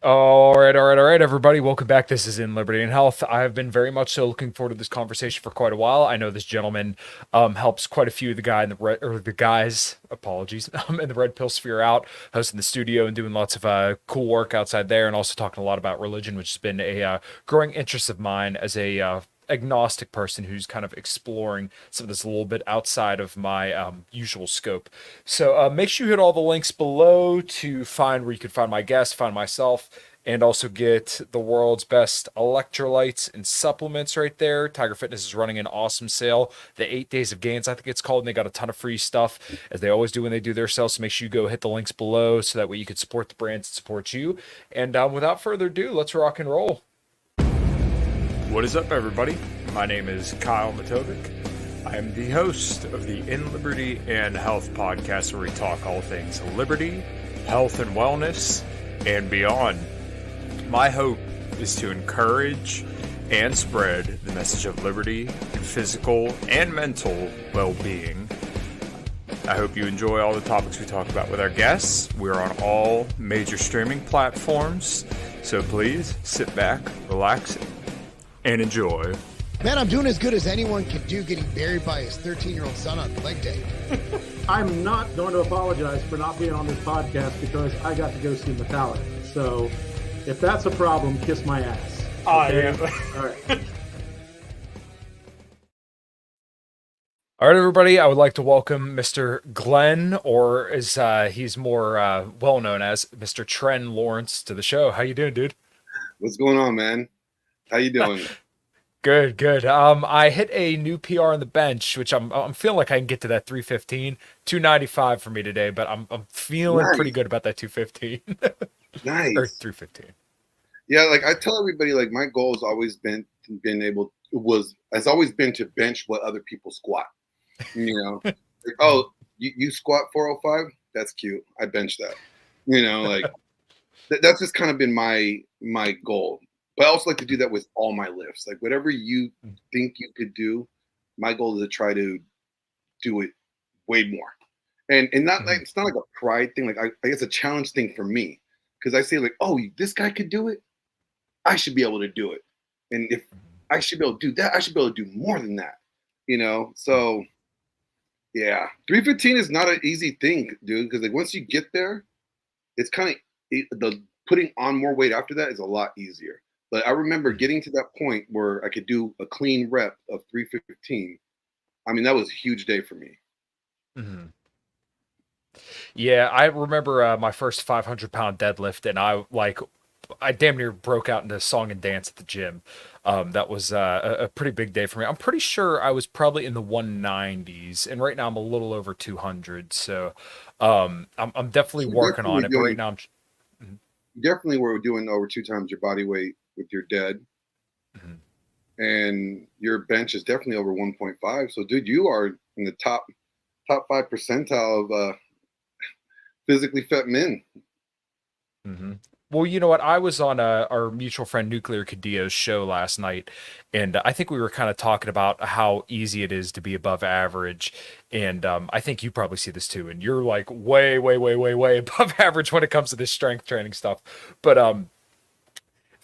All right, everybody. Welcome back. This is In Liberty and Health. I have been very much so looking forward to this conversation for quite a while. I know this gentleman helps quite a few of the guy in the red, or the guys, apologies, in the red pill sphere out, hosting the studio and doing lots of cool work outside there, and also talking a lot about religion, which has been a growing interest of mine as a agnostic person who's kind of exploring some of this a little bit outside of my usual scope. So make sure you hit all the links below to find where you can find my guest, find myself, and also get the world's best electrolytes and supplements right there. Tiger Fitness is running an awesome sale, the 8 days of gains, I think it's called, and they got a ton of free stuff as they always do when they do their sales. So make sure you go hit the links below so that way you can support the brands and support you. And without further ado, let's rock and roll. What is up, everybody? My name is Kyle Matovcik. I am the host of the In Liberty and Health podcast, where we talk all things liberty, health, and wellness, and beyond. My hope is to encourage and spread the message of liberty and physical and mental well-being. I hope you enjoy all the topics we talk about with our guests. We're on all major streaming platforms, so please sit back, relax, and enjoy. Man, I'm doing as good as anyone can do getting buried by his 13-year-old son on leg day. I'm not going to apologize for not being on this podcast because I got to go see Metallica. So if that's a problem, kiss my ass. Okay? All right. All right, everybody. I would like to welcome Mr. Glenn, or as he's more well known as, Mr. Tren Lawrence, to the show. How you doing, dude? What's going on, man? How you doing? Good. I hit a new PR on the bench, which I'm feeling like I can get to that 315, 295 for me today, but I'm feeling pretty good about that 215. Nice. Or 315. Yeah, like I tell everybody, like my goal has always been to bench what other people squat. You know, like, oh, you squat 405? That's cute. I bench that. You know, like that's just kind of been my goal. But I also like to do that with all my lifts. Like whatever you think you could do, my goal is to try to do it way more. And not like it's not like a pride thing. Like I it's a challenge thing for me. Because I say like, oh, this guy could do it. I should be able to do it. And if I should be able to do that, I should be able to do more than that. You know? So yeah. 315 is not an easy thing, dude. Because like once you get there, it's kind of the putting on more weight after that is a lot easier. But I remember getting to that point where I could do a clean rep of 315. I mean, that was a huge day for me. Mm-hmm. Yeah, I remember my first 500-pound deadlift, and I damn near broke out into song and dance at the gym. That was a pretty big day for me. I'm pretty sure I was probably in the 190s, and right now I'm a little over 200. So I'm definitely working on it. But right now definitely we're doing over 2 times your body weight with your dead. Mm-hmm. And your bench is definitely over 1.5. So dude, you are in the top 5 percentile of physically fit men. Mm-hmm. Well, you know what? I was on our mutual friend Nuclear Cadillo's show last night, and I think we were kind of talking about how easy it is to be above average. And I think you probably see this too. And you're like way above average when it comes to this strength training stuff. But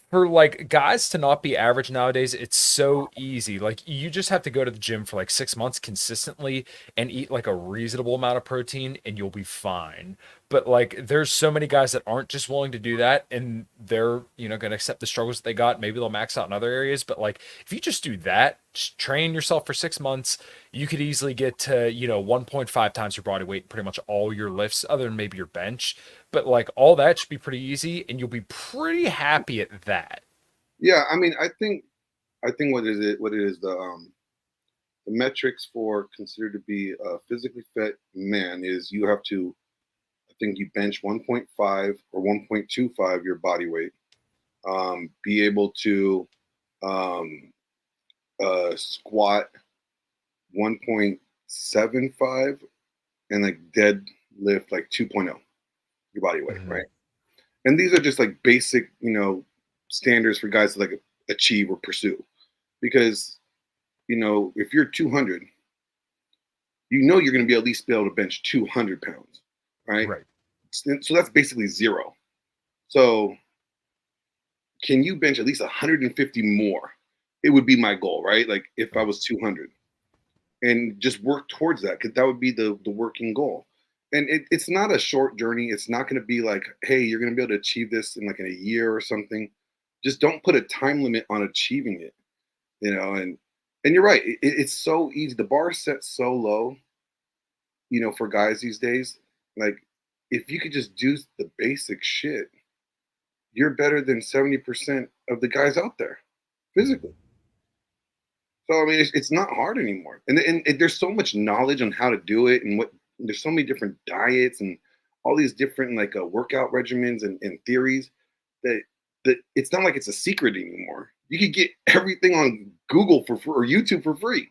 for like guys to not be average nowadays, it's so easy. Like you just have to go to the gym for like 6 months consistently and eat like a reasonable amount of protein and you'll be fine. But like there's so many guys that aren't just willing to do that, and they're, going to accept the struggles that they got. Maybe they'll max out in other areas, but like if you just do that, just train yourself for 6 months, you could easily get to, 1.5 times your body weight, pretty much all your lifts other than maybe your bench. But like all that should be pretty easy, and you'll be pretty happy at that. Yeah, I mean, I think what it is the metrics for considered to be a physically fit man is you have to, I think you bench 1.5 or 1.25 your body weight, be able to squat 1.75 and like deadlift like 2.0 your body weight, right? And these are just like basic, standards for guys to like achieve or pursue. Because, if you're 200, you're going to be at least be able to bench 200 pounds, right? Right. So that's basically zero. So can you bench at least 150 more? It would be my goal, right? Like if I was 200, and just work towards that, because that would be the working goal. And it's not a short journey. It's not going to be like, hey, you're going to be able to achieve this in like in a year or something. Just don't put a time limit on achieving it, you know. And you're right. It's so easy. The bar is set so low, you know, for guys these days. Like if you could just do the basic shit, you're better than 70% of the guys out there physically. So I mean, it's not hard anymore, and there's so much knowledge on how to do it, and what there's so many different diets and all these different like workout regimens and theories that it's not like it's a secret anymore. You could get everything on Google for free or YouTube for free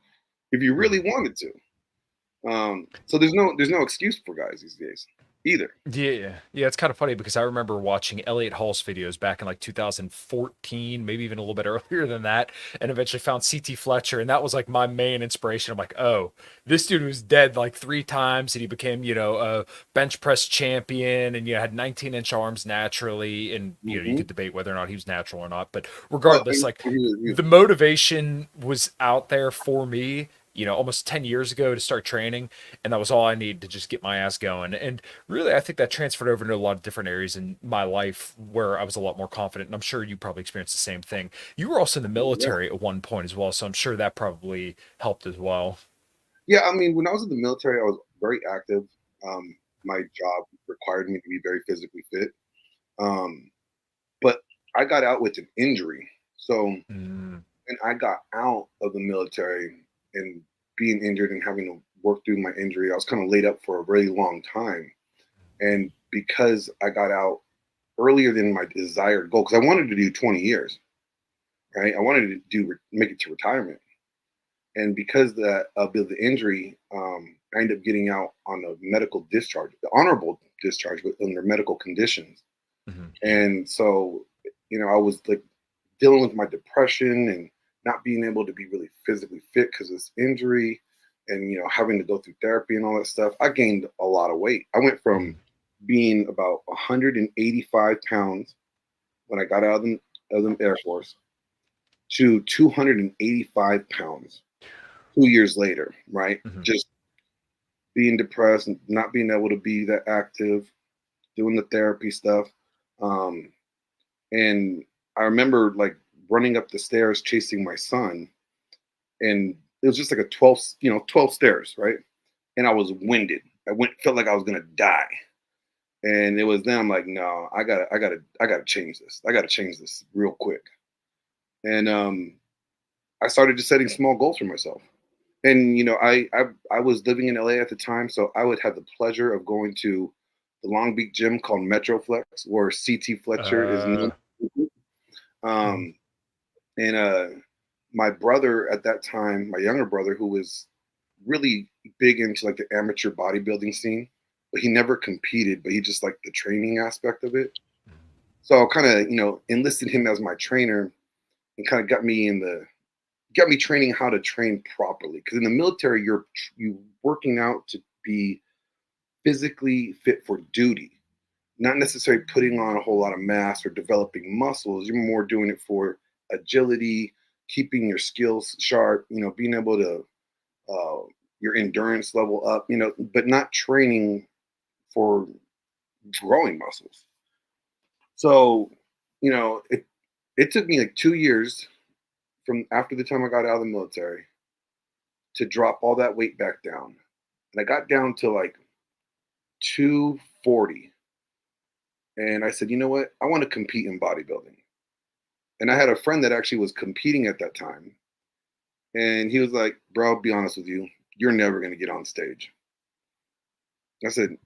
if you really wanted to. So there's no excuse for guys these days either. Yeah, yeah, it's kind of funny because I remember watching Elliot Hall's videos back in like 2014, maybe even a little bit earlier than that, and eventually found CT Fletcher, and that was like my main inspiration. I'm like, oh, this dude was dead like 3 times, and he became, you know, a bench press champion, and you know, had 19-inch arms naturally, and you know, you could debate whether or not he was natural or not, but Well, regardless, like the motivation was out there for me, you know, almost 10 years ago to start training, and that was all I needed to just get my ass going. And really, I think that transferred over into a lot of different areas in my life where I was a lot more confident. And I'm sure you probably experienced the same thing. You were also in the yeah. military at one point as well, so I'm sure that probably helped as well. Yeah, I mean, when I was in the military, I was very active. My job required me to be very physically fit. Um, but I got out with an injury. So, Mm, and I got out of the military and being injured and having to work through my injury, I was kind of laid up for a really long time. And because I got out earlier than my desired goal, because I wanted to do 20 years, right? I wanted to make it to retirement. And because of the injury, I ended up getting out on a medical discharge, the honorable discharge, but under medical conditions. mhm. And so, you know, I was like dealing with my depression and not being able to be really physically fit because of this injury, and you know, having to go through therapy and all that stuff. I gained a lot of weight. I went from being about 185 pounds when I got out of the Air Force to 285 pounds 2 years later, right? Mhm. Just being depressed and not being able to be that active, doing the therapy stuff. Um, and I remember like running up the stairs chasing my son, and it was just like a 12 stairs, right? And I was winded. Felt like I was gonna die. And it was then I'm like, no, I gotta change this. I gotta change this real quick. And I started just setting small goals for myself. And you know, I was living in LA at the time, so I would have the pleasure of going to the Long Beach gym called Metroflex, where CT Fletcher is known. Uh, mhm. Um, and my brother at that time, my younger brother, who was really big into like the amateur bodybuilding scene, but he never competed, but he just liked the training aspect of it. So I kind of, you know, enlisted him as my trainer and kind of got me training how to train properly. Because in the military, you working out to be physically fit for duty, not necessarily putting on a whole lot of mass or developing muscles. You're more doing it for agility, keeping your skills sharp, you know, being able to your endurance level up, you know, but not training for growing muscles. So, you know, it took me like 2 years from after the time I got out of the military to drop all that weight back down. And I got down to like 240. And I said, you know what? I want to compete in bodybuilding. And I had a friend that actually was competing at that time. And he was like, bro, I'll be honest with you, you're never going to get on stage. I said,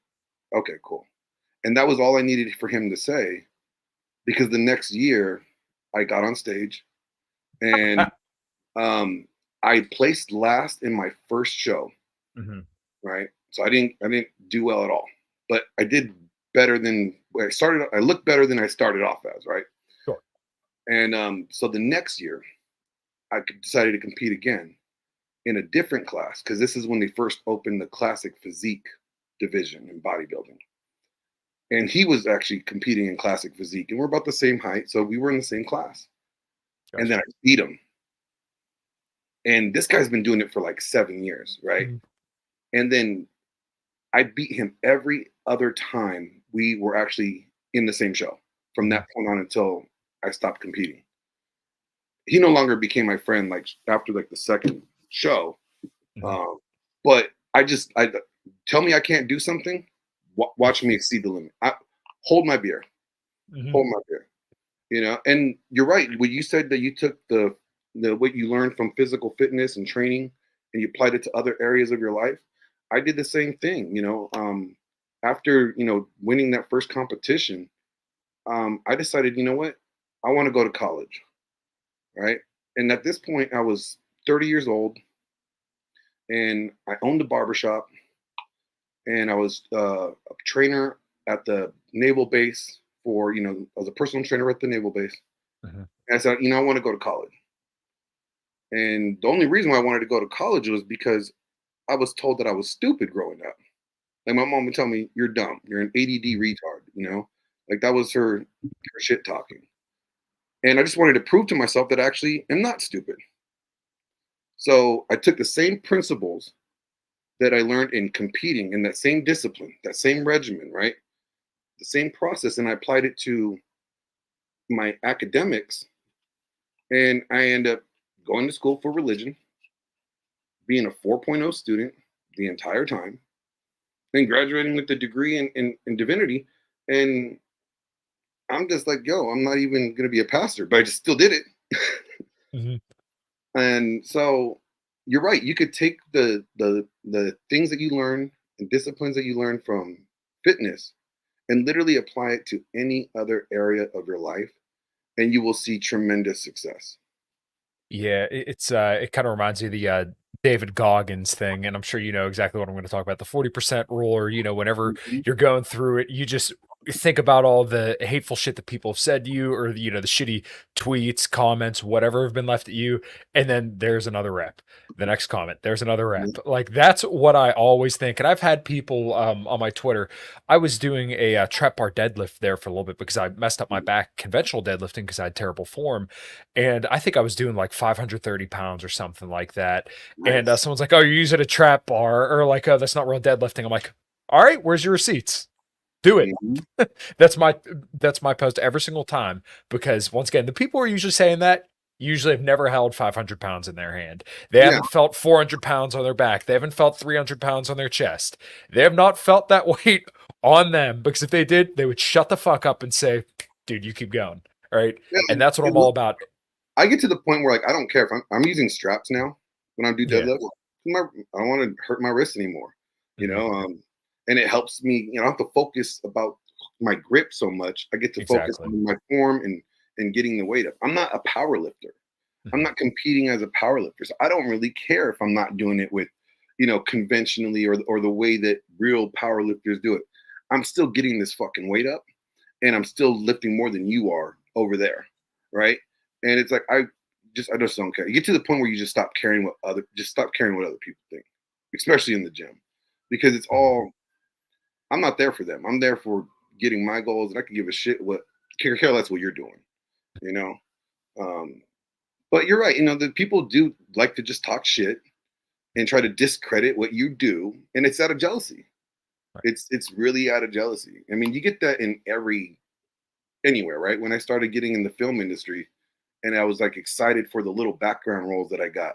okay, cool. And that was all I needed for him to say, because the next year I got on stage and I placed last in my first show, Mhm. right? So I didn't do well at all, but I did better than I started. I looked better than I started off as, right? Sure. And so the next year decided to compete again in a different class, because this is when they first opened the classic physique division in bodybuilding. and he was actually competing in classic physique, and we're about the same height, so we were in the same class. And Gotcha. then I beat him, and this guy's been doing it for like 7 years, right? Mhm. And then I beat him every other time we were actually in the same show from Mhm. that point on until I stopped competing. He no longer became my friend like after like the second show. Mhm. Um, but I tell me I can't do something, watch me exceed the limit. Hold my beer, Mhm. hold my beer. And you're right. When you said that you took the what you learned from physical fitness and training and you applied it to other areas of your life, I did the same thing. After winning that first competition, I decided, you know what, I want to go to college, right? And at this point, I was 30 years old, and I owned a barbershop, and I was a trainer at the naval base for, I was a personal trainer at the naval base. Mhm. And I said, I want to go to college. And the only reason why I wanted to go to college was because I was told that I was stupid growing up. Like my mom would tell me, "You're dumb. You're an ADD Mhm. retard." Like that was her shit talking. And I just wanted to prove to myself that I actually am not stupid. So I took the same principles that I learned in competing in that same discipline, that same regimen, right? The same process, and I applied it to my academics. And I end up going to school for religion, being a 4.0 student the entire time, and graduating with a degree in divinity. And I'm just like, yo, I'm not even going to be a pastor, but I just still did it. Mhm. And so you're right. You could take the things that you learn and disciplines that you learn from fitness and literally apply it to any other area of your life, and you will see tremendous success. Yeah, it kind of reminds me of the David Goggins thing, and I'm sure you know exactly what I'm going to talk about. The 40% rule, or whenever Mhm. you're going through it, you just think about all the hateful shit that people have said to you, or the shitty tweets, comments, whatever have been left at you, and then there's another rep. The next comment, there's another rep. Like that's what I always think. And I've had people on my Twitter. I was doing a trap bar deadlift there for a little bit because I messed up my back conventional deadlifting because I had terrible form, and I think I was doing like 530 pounds or something like that. And Nice. someone's like, "Oh, you're using a trap bar," or like, "Oh, that's not real deadlifting." I'm like, "All right, where's your receipts? Do it." Mhm. That's my that's my post every single time, because once again, the people who are usually saying that usually have never held 500 pounds in their hand. They Yeah. haven't felt 400 pounds on their back. They haven't felt 300 pounds on their chest. They have not felt that weight on them, because if they did, they would shut the fuck up and say, "Dude, you keep going." All right. Yeah, And that's what I'm all look, about. I get to the point where like I don't care if I'm using straps now when I do Yeah. deadlift. I don't want to hurt my wrist anymore, you Mhm. know. And it helps me. I don't have to focus about my grip so much. I get to focus Exactly. on my form and getting the weight up. I'm not a power lifter. I'm Mhm. not competing as a power lifter. So I don't really care if I'm not doing it with, conventionally or the way that real power lifters do it. I'm still getting this fucking weight up, and I'm still lifting more than you are over there, right? And it's like I just don't care. You get to the point where you just stop caring what other people think, especially in the gym, because it's Mhm. all. I'm not there for them. I'm there for getting my goals, and I can give a shit what care less what you're doing, you know. Um, but you're right. The people do like to just talk shit and try to discredit what you do, and it's out of jealousy. Right. It's really out of jealousy. I mean, you get that in anywhere, right? When I started getting in the film industry, and I was like excited for the little background roles that I got,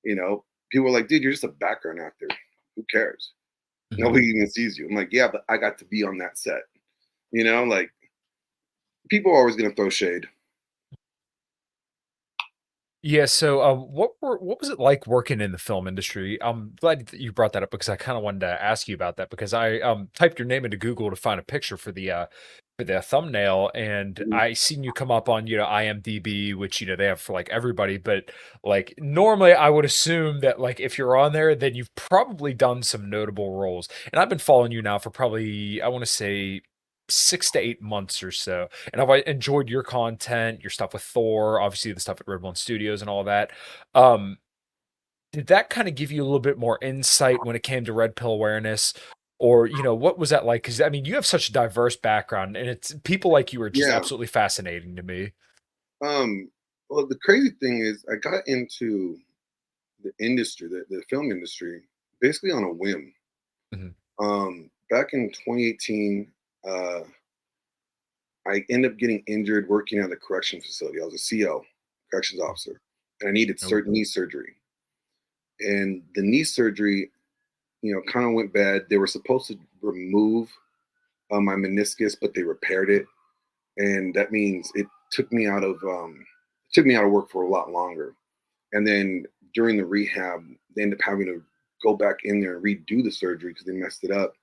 people were like, "Dude, you're just a background actor. Who cares? Mhm. Nobody even sees you." I'm like, "Yeah, but I got to be on that set." Like people are always gonna throw shade. Yeah, so what was it like working in the film industry? I'm glad that you brought that up, because I kind of wanted to ask you about that, because I typed your name into Google to find a picture for the thumbnail, and Mhm. I seen you come up on IMDb, which they have for like everybody, but like normally I would assume that like if you're on there, then you've probably done some notable roles. And I've been following you now for probably, I want to say, 6 to 8 months or so, and I've enjoyed your content, your stuff with Thor, obviously the stuff at Red One Studios and all that. Um, did that kind of give you a little bit more insight when it came to red pill awareness? Or, what was that like? Because I mean, you have such a diverse background, and it's people like you are just Yeah. absolutely fascinating to me. Well, the crazy thing is, I got into the industry, the film industry, basically on a whim. Mhm. Back in 2018, uh, I ended up getting injured working at a correction facility. I was a CO, corrections officer, and I needed Oh, knee surgery. And the knee surgery, kind of went bad. They were supposed to remove my meniscus, but they repaired it, and that means it took me out of work for a lot longer. And then during the rehab, they ended up having to go back in there and redo the surgery because they messed it up.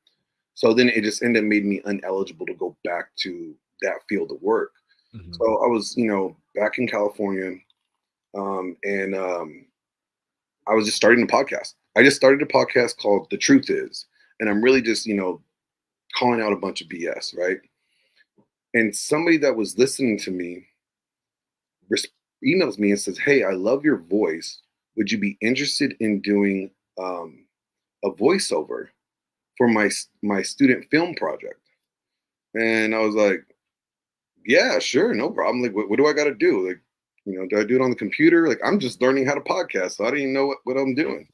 So then it just ended up made me uneligible to go back to that field of work. mhm. So I was, back in California, and I was just starting a podcast. I just started a podcast called The Truth Is, and I'm really just, calling out a bunch of BS, right? And somebody that was listening to me res- emails me and says, "Hey, I love your voice. Would you be interested in doing a voiceover for my student film project?" And I was like, "Yeah, sure, no problem. Like, what do I got to do? Like, do I do it on the computer? Like, I'm just learning how to podcast, so I didn't even know what I'm doing."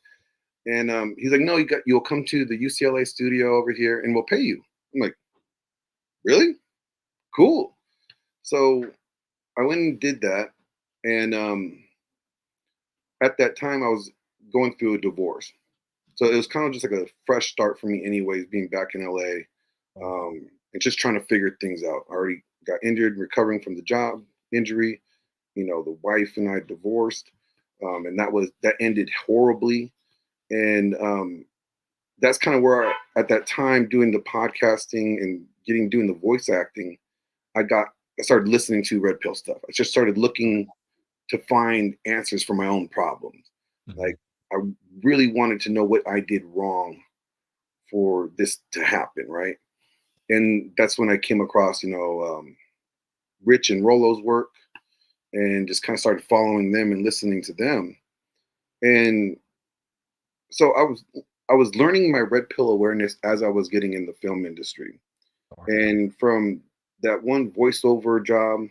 And he's like, "No, you'll come to the UCLA studio over here, and we'll pay you." I'm like, "Really? Cool." So I went and did that, and at that time I was going through a divorce, so it was kind of just like a fresh start for me, anyways, being back in LA, and just trying to figure things out. I already got injured, recovering from the job injury. The wife and I divorced, and that ended horribly. And that's kind of where at that time, doing the podcasting and doing the voice acting, I started listening to red pill stuff. I just started looking to find answers for my own problems. Mhm. Like, I really wanted to know what I did wrong for this to happen, right? And that's when I came across, Rich and Rolo's work, and just kind of started following them and listening to them. And so I was learning my red pill awareness as I was getting in the film industry. Sure. And from that one voiceover job,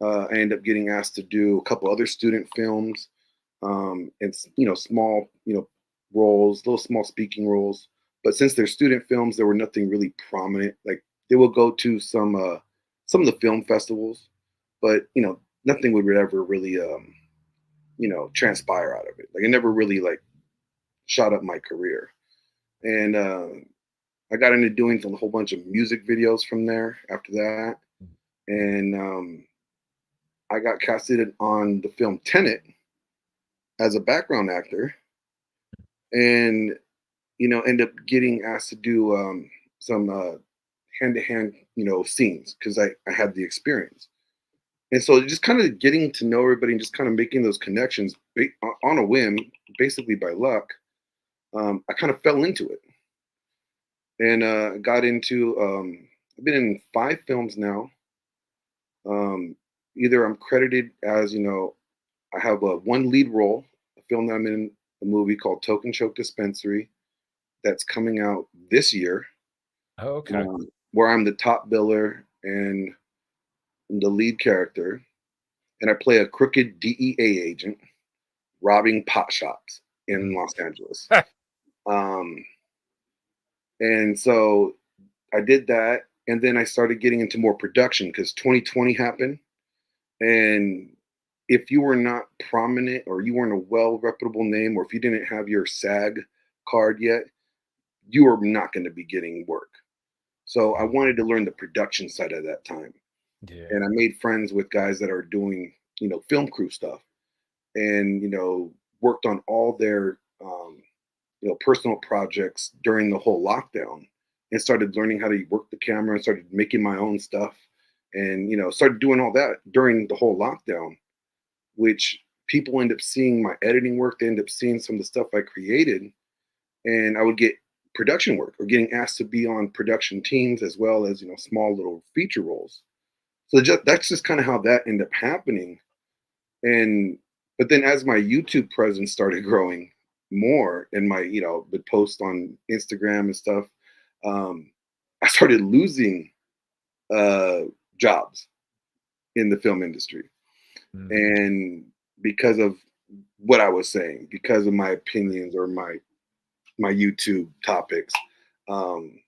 I ended up getting asked to do a couple other student films, and small, roles, little small speaking roles. But since they're student films, there were nothing really prominent. Like, they will go to some of the film festivals, but nothing would ever really transpire out of it. Like, it never really like shot up my career. And I got into doing a whole bunch of music videos from there after that. And I got casted on the film Tenet as a background actor, and end up getting asked to do some hand to hand scenes because I had the experience. And so just kind of getting to know everybody and just kind of making those connections on a whim, basically by luck. I kind of fell into it, and got into. I've been in 5 films now. Um, Either I'm credited as, I have a one lead role, a film that I'm in, a movie called Token Choke Dispensary that's coming out this year, Oh, okay. where I'm the top biller and the lead character, and I play a crooked DEA agent robbing pot shops in Mhm. Los Angeles. Um, and so I did that, and then I started getting into more production because 2020 happened, and if you were not prominent or you weren't a well reputable name, or if you didn't have your SAG card yet, you were not going to be getting work. So I Mhm. wanted to learn the production side at that time. Yeah. And I made friends with guys that are doing, film crew stuff, and, worked on all their, personal projects during the whole lockdown, and started learning how to work the camera and started making my own stuff, and, started doing all that during the whole lockdown, which people end up seeing my editing work. They end up seeing some of the stuff I created, and I would get production work or getting asked to be on production teams as well as small little feature roles. So that's just kind of how that ended up happening. And but then as my YouTube presence started growing more, and my would post on Instagram and stuff, I started losing jobs in the film industry. Mm. And because of what I was saying, because of my opinions or my YouTube topics, um,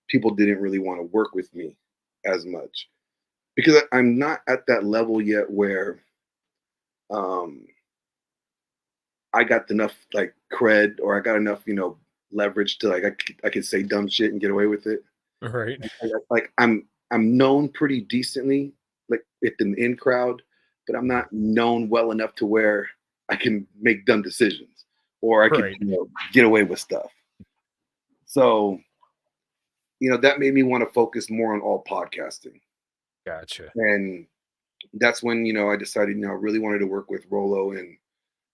people didn't really want to work with me as much because I'm not at that level yet where um, I got enough like cred or I got enough, leverage to like I could say dumb shit and get away with it. Right. Like I'm known pretty decently, like in the in crowd, but I'm not known well enough to where I can make dumb decisions or I could Right. get away with stuff. So that made me want to focus more on all podcasting, Gotcha. and that's when I decided I really wanted to work with Rolo and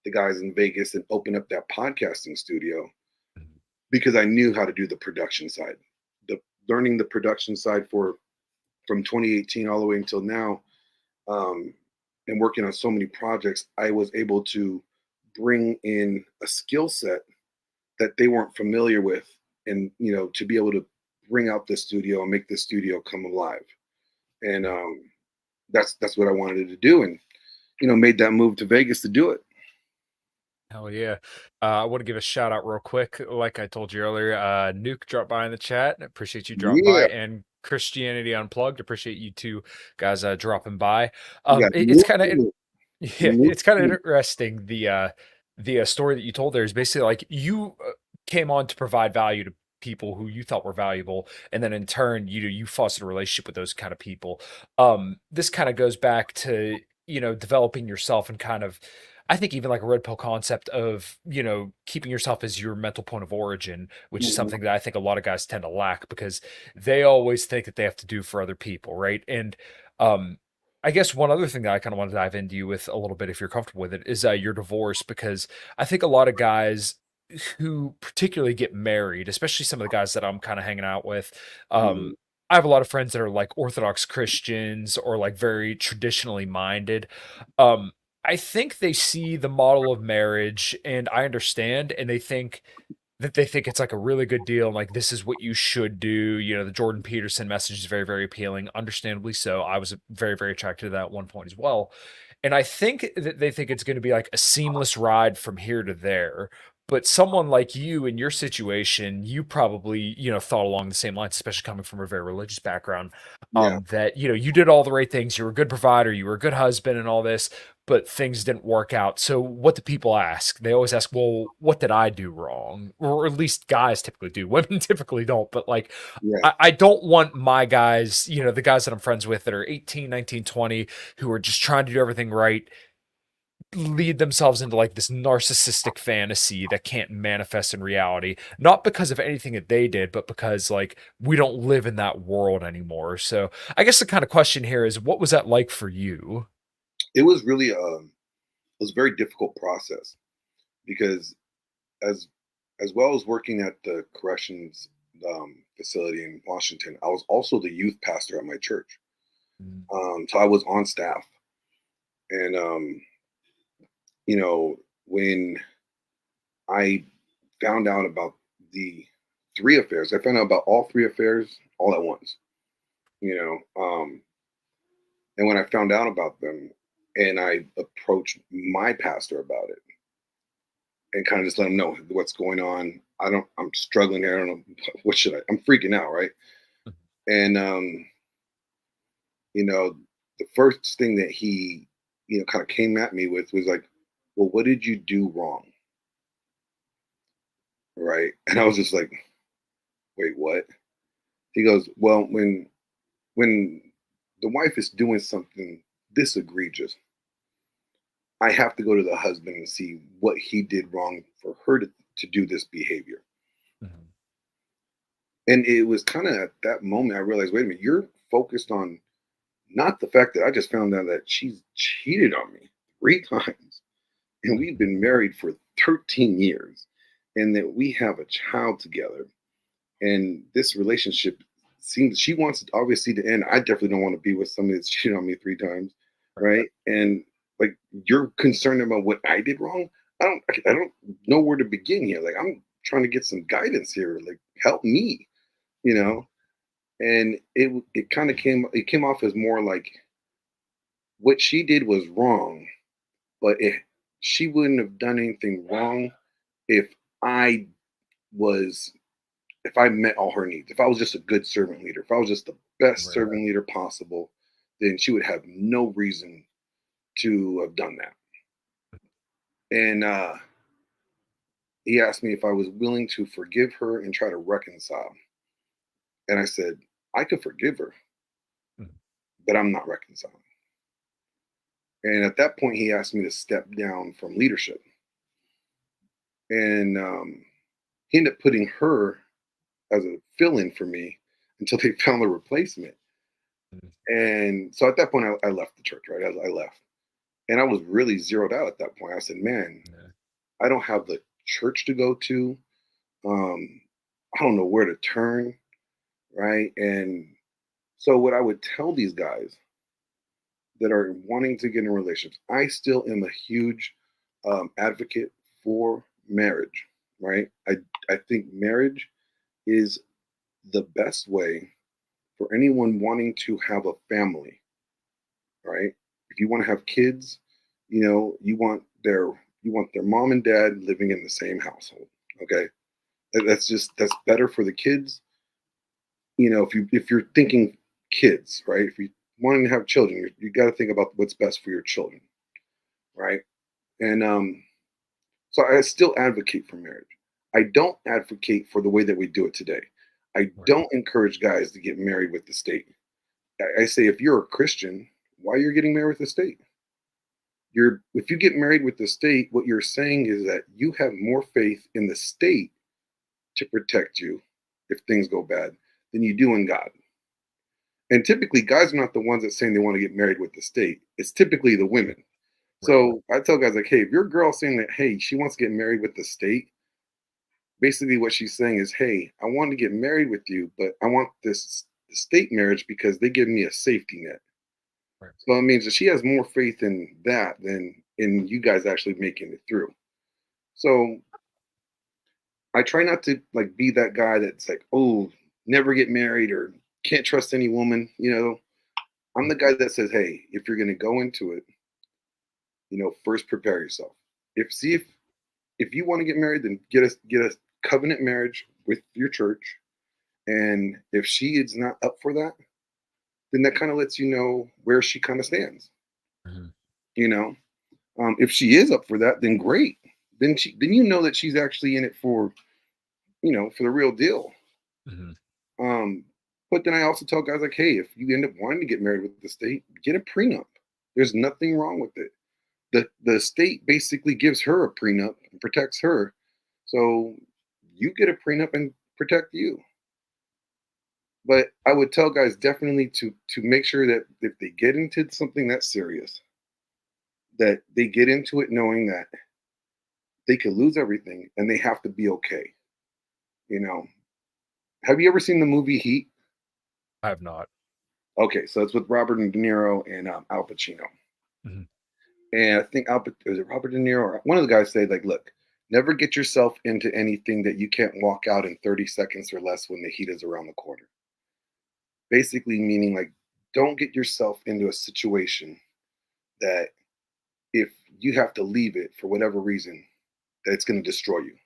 the guys in Vegas and open up that podcasting studio Mhm. because I knew how to do the production side. The learning the production side for from 2018 all the way until now, um, and working on so many projects, I was able to bring in a skill set that they weren't familiar with, and to be able to bring out the studio and make the studio come alive. And that's what I wanted to do, and made that move to Vegas to do it. Hell yeah. I want to give a shout out real quick. Like I told you earlier, Nuke dropped by in the chat. Appreciate you dropping by. Yeah, And Christianity Unplugged. Appreciate you two guys dropping by. we got It's kind of yeah, Nuke, it's kind of Nuke. interesting. The story that you told there is basically like you came on to provide value to people who you thought were valuable, and then in turn, you fostered a relationship with those kind of people. This kind of goes back to developing yourself and kind of. I think even like a red pill concept of keeping yourself as your mental point of origin, which is Mhm. something that I think a lot of guys tend to lack because they always think that they have to do for other people, right? And um, I guess one other thing that I kind of want to dive into you with a little bit, if you're comfortable with it, is your divorce, because I think a lot of guys who particularly get married, especially some of the guys that I'm kind of hanging out with, Mhm. I have a lot of friends that are like Orthodox Christians or like very traditionally minded. Um, I think they see the model of marriage, and I understand, and they think it's like a really good deal and like this is what you should do. The Jordan Peterson message is very, very appealing, understandably so. I was very, very attracted to that at one point as well. And I think that they think it's going to be like a seamless ride from here to there. But someone like you in your situation, you probably, thought along the same lines, especially coming from a very religious background, Yeah, that, you did all the right things. You were a good provider, you were a good husband and all this, but things didn't work out. So what do people ask? They always ask, well, what did I do wrong? Or at least guys typically do. Women typically don't. But like, yeah, I don't want my guys, the guys that I'm friends with that are 18, 19, 20, who are just trying to do everything right, lead themselves into like this narcissistic fantasy that can't manifest in reality, not because of anything that they did, but because like we don't live in that world anymore. So I guess the kind of question here is, what was that like for you? it was really it was a very difficult process because as as well as working at the corrections facility in Washington, I was also the youth pastor at my church. Mm. So I was on staff, and when I found out about the three affairs, I found out about all three affairs all at once. You and when I found out about them, and I approached my pastor about it, and kind of just let him know what's going on. I'm struggling here. I don't know what should I. I'm freaking out, right? And you know, the first thing that he, kind of came at me with was like, "Well, what did you do wrong?" Right? And I was just like, "Wait, what?" He goes, "Well, when the wife is doing something this egregious, I have to go to the husband and see what he did wrong for her to do this behavior." Mhm. And it was kind of at that moment I realized, wait a minute, you're focused on not the fact that I just found out that she's cheated on me three times and we've Mhm. been married for 13 years and that we have a child together. And this relationship seems she wants it obviously to end. I definitely don't want to be with somebody that's cheated on me three times. Right. And like you're concerned about what I did wrong. I don't know where to begin here. Like I'm trying to get some guidance here. Like help me. you know, and it kind of came off as more like what she did was wrong, but she wouldn't have done anything wrong if I was if I met all her needs, if I was just a good servant leader, if I was just the best Right. servant leader possible, then she would have no reason to have done that. And he asked me if I was willing to forgive her and try to reconcile. And I said, I could forgive her, Mhm. but I'm not reconciling. And at that point, he asked me to step down from leadership. And he ended up putting her as a fill in for me until they found a replacement. Mhm. And so at that point, I left the church, right? I left. And I was really zeroed out at that point. I said, man, Yeah. I don't have the church to go to. Um, I don't know where to turn, right? And so, what I would tell these guys that are wanting to get in relationships, I still am a huge advocate for marriage, right? I think marriage is the best way for anyone wanting to have a family, right? If you want to have kids, you want their mom and dad living in the same household. Okay, that's better for the kids. If you're thinking kids, right? If you wanting to have children, you got to think about what's best for your children, right? And so I still advocate for marriage. I don't advocate for the way that we do it today. I Right. don't encourage guys to get married with the state. I say if you're a Christian, why you're getting married with the state? If you get married with the state, what you're saying is that you have more faith in the state to protect you if things go bad than you do in God. And typically, guys are not the ones that saying they want to get married with the state. It's typically the women. Right. So I tell guys like, hey, if your girl saying that, hey, she wants to get married with the state, basically what she's saying is, hey, I want to get married with you, but I want this state marriage because they give me a safety net. Right. So it means that she has more faith in that than in you guys actually making it through. So I try not to like be that guy that's like, oh, never get married or can't trust any woman. I'm the guy that says, hey, if you're gonna go into it, first prepare yourself. If you want to get married, then get a covenant marriage with your church. And if she is not up for that, then that kind of lets you know where she kind of stands. Mhm. You know, if she is up for that, then great. Then you know that she's actually in it for for the real deal. Mhm. Um, but then I also tell guys like, hey, if you end up wanting to get married with the state, get a prenup. There's nothing wrong with it. The state basically gives her a prenup and protects her. So you get a prenup and protect you. But I would tell guys definitely to make sure that if they get into something that's serious, that they get into it knowing that they could lose everything and they have to be okay. You know, have you ever seen the movie Heat? I have not. Okay, so it's with Robert De Niro and Al Pacino. Mhm. And I think was it Robert De Niro or one of the guys said like, look, never get yourself into anything that you can't walk out in 30 seconds or less when the heat is around the corner. Basically meaning like don't get yourself into a situation that if you have to leave it for whatever reason, that it's going to destroy you.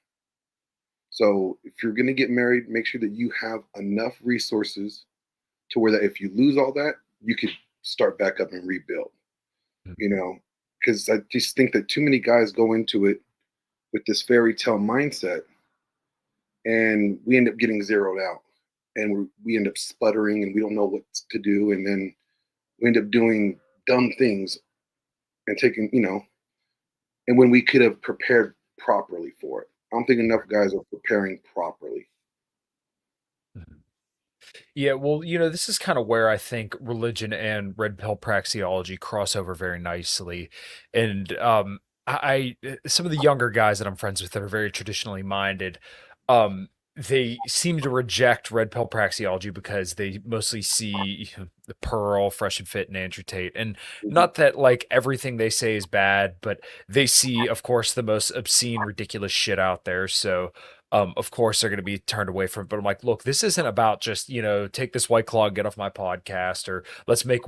So if you're going to get married, make sure that you have enough resources to where that if you lose all that, you could start back up and rebuild. Mhm. You know, because I just think that too many guys go into it with this fairy tale mindset, and we end up getting zeroed out, and we end up sputtering, and we don't know what to do, and then we end up doing dumb things and taking, and when we could have prepared properly for it. I don't think enough guys are preparing properly. Mhm. Yeah, well, this is kind of where I think religion and red pill praxeology cross over very nicely. And some of the younger guys that I'm friends with that are very traditionally minded, they seem to reject red pill praxeology because they mostly see the Pearl, Fresh and Fit, and Andrew Tate. And Mhm. not that like everything they say is bad, but they see, of course, the most obscene, ridiculous shit out there. So of course they're going to be turned away from it. But I'm like, look, this isn't about just, take this white claw, get off my podcast, or let's make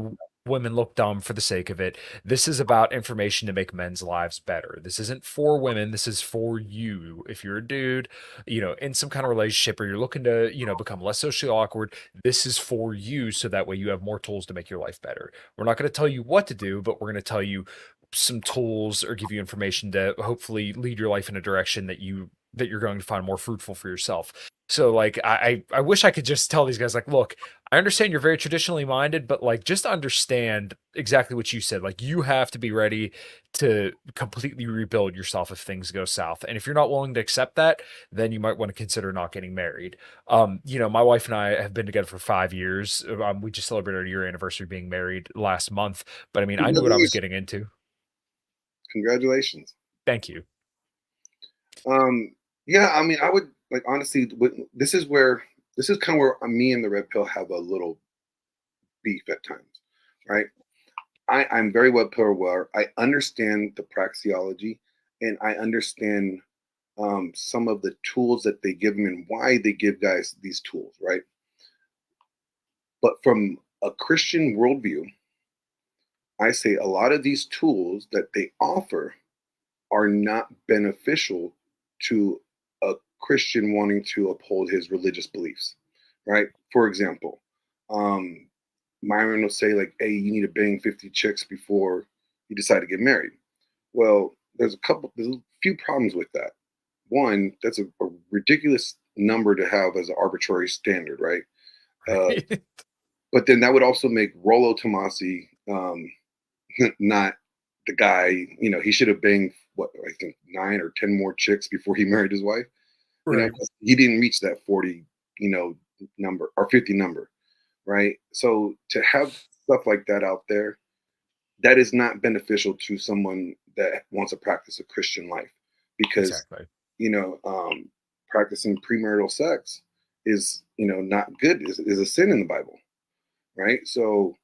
women look dumb for the sake of it. This is about information to make men's lives better. This isn't for women. This is for you. If you're a dude, in some kind of relationship, or you're looking to, become less socially awkward, this is for you. So that way you have more tools to make your life better. We're not going to tell you what to do, but we're going to tell you some tools or give you information to hopefully lead your life in a direction that you're going to find more fruitful for yourself. So like I wish I could just tell these guys like, look, I understand you're very traditionally minded, but like just understand exactly what you said. Like you have to be ready to completely rebuild yourself if things go south. And if you're not willing to accept that, then you might want to consider not getting married. My wife and I have been together for 5 years. We just celebrated our year anniversary being married last month. But I mean, I knew what I was Congratulations. getting into. Congratulations. Thank you. Yeah, I mean, I would like honestly. This is kind of where me and the red pill have a little beef at times, right? I'm very well pill aware. I understand the praxiology, and I understand some of the tools that they give them and why they give guys these tools, right? But from a Christian worldview, I say a lot of these tools that they offer are not beneficial to a Christian wanting to uphold his religious beliefs, right? For example, um, Myron will say like, "Hey, you need to bang 50 chicks before you decide to get married." Well, there's a few problems with that. One, that's a ridiculous number to have as an arbitrary standard, right? Uh, Right. but then that would also make Rollo Tomasi not the guy. He should have banged what I think 9 or 10 more chicks before he married his wife. Right. 'Cause he didn't reach that 40, you know, number or 50 number, right? So to have stuff like that out there, that is not beneficial to someone that wants to practice a Christian life because Exactly. you know um, practicing premarital sex is not good, is a sin in the Bible, right? So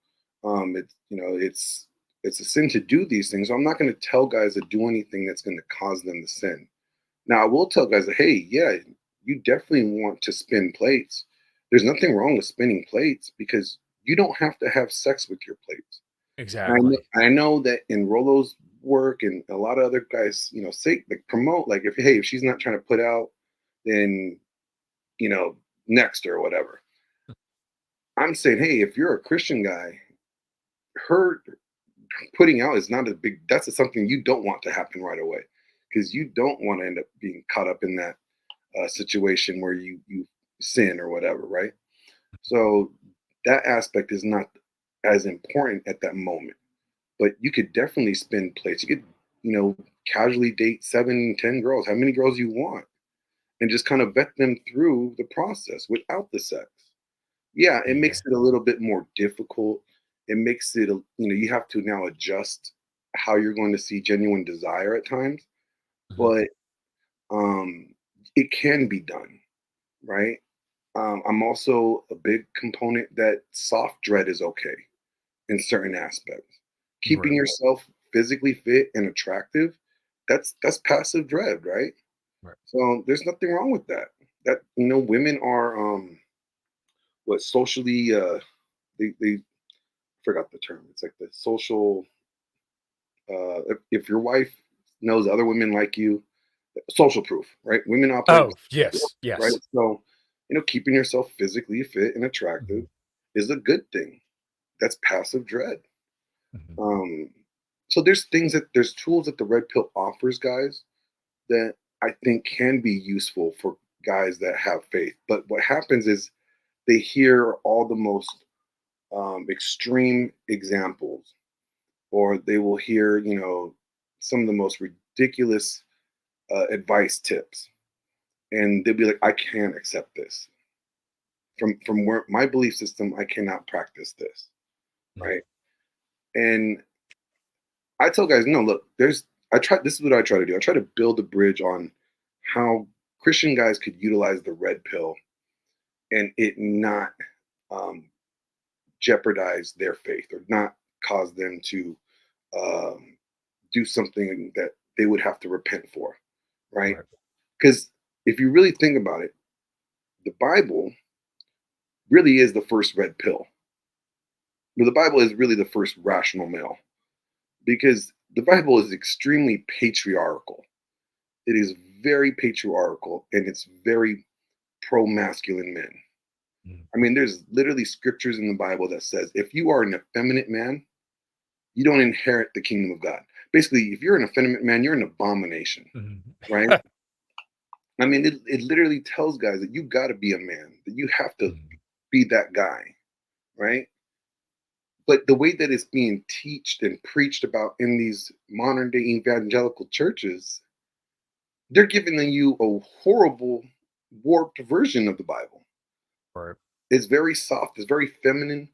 it's a sin to do these things. So I'm not going to tell guys to do anything that's going to cause them to sin. Now I will tell guys that, hey, yeah, you definitely want to spin plates. There's nothing wrong with spinning plates because you don't have to have sex with your plates. And Exactly. I know that in Rolo's work and a lot of other guys, say like promote like if she's not trying to put out, then you know next or whatever. I'm saying, hey, if you're a Christian guy, her putting out is not a big. That's something you don't want to happen right away because you don't want to end up being caught up in that situation where you sin or whatever, right? So that aspect is not as important at that moment. But you could definitely spin plates. You could, casually date 7, 10 girls, how many girls you want, and just kind of vet them through the process without the sex. Yeah, it Yeah. makes it a little bit more difficult. It makes it, you have to now adjust how you're going to see genuine desire at times, Mhm. but um, it can be done, right? I'm also a big component that soft dread is okay in certain aspects. Keeping Right. yourself physically fit and attractive, that's passive dread, right? Right. So there's nothing wrong with that. That women are what socially they forgot the term. It's like the social if your wife knows other women like you, social proof, right? Women operate, Oh, yes. right? Yes. So, keeping yourself physically fit and attractive Mhm. is a good thing. That's passive dread. Mhm. Um, so there's tools that the red pill offers guys that I think can be useful for guys that have faith. But what happens is they hear all the most extreme examples, or they will hear, some of the most ridiculous advice tips, and they'll be like, "I can't accept this from where my belief system. I cannot practice this, Mhm. right?" And I tell guys, no, look, I try. This is what I try to do. I try to build a bridge on how Christian guys could utilize the red pill and it not um, jeopardize their faith or not cause them to um, do something that they would have to repent for, right? Right. Because if you really think about it, the Bible really is the first red pill. The Bible is really the first rational male because the Bible is extremely patriarchal. It is very patriarchal and it's very pro masculine men. Mm. I mean, there's literally scriptures in the Bible that says if you are an effeminate man, you don't inherit the kingdom of God. Basically, if you're an effeminate man, you're an abomination, Mhm. right? I mean, it literally tells guys that you got to be a man, that you have to Mhm. be that guy, right? But the way that it's being teached and preached about in these modern day evangelical churches, they're giving you a horrible, warped version of the Bible. Right. It's very soft. It's very feminine.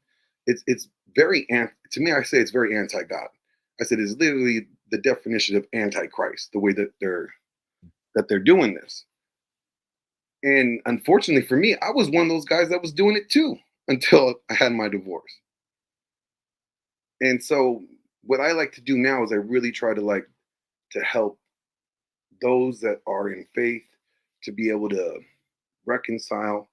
It's very to me. I say it's very anti-God. I said it's literally the definition of anti-Christ. The way that they're doing this. And unfortunately for me, I was one of those guys that was doing it too until I had my divorce. And so what I like to do now is I really try to to help those that are in faith to be able to reconcile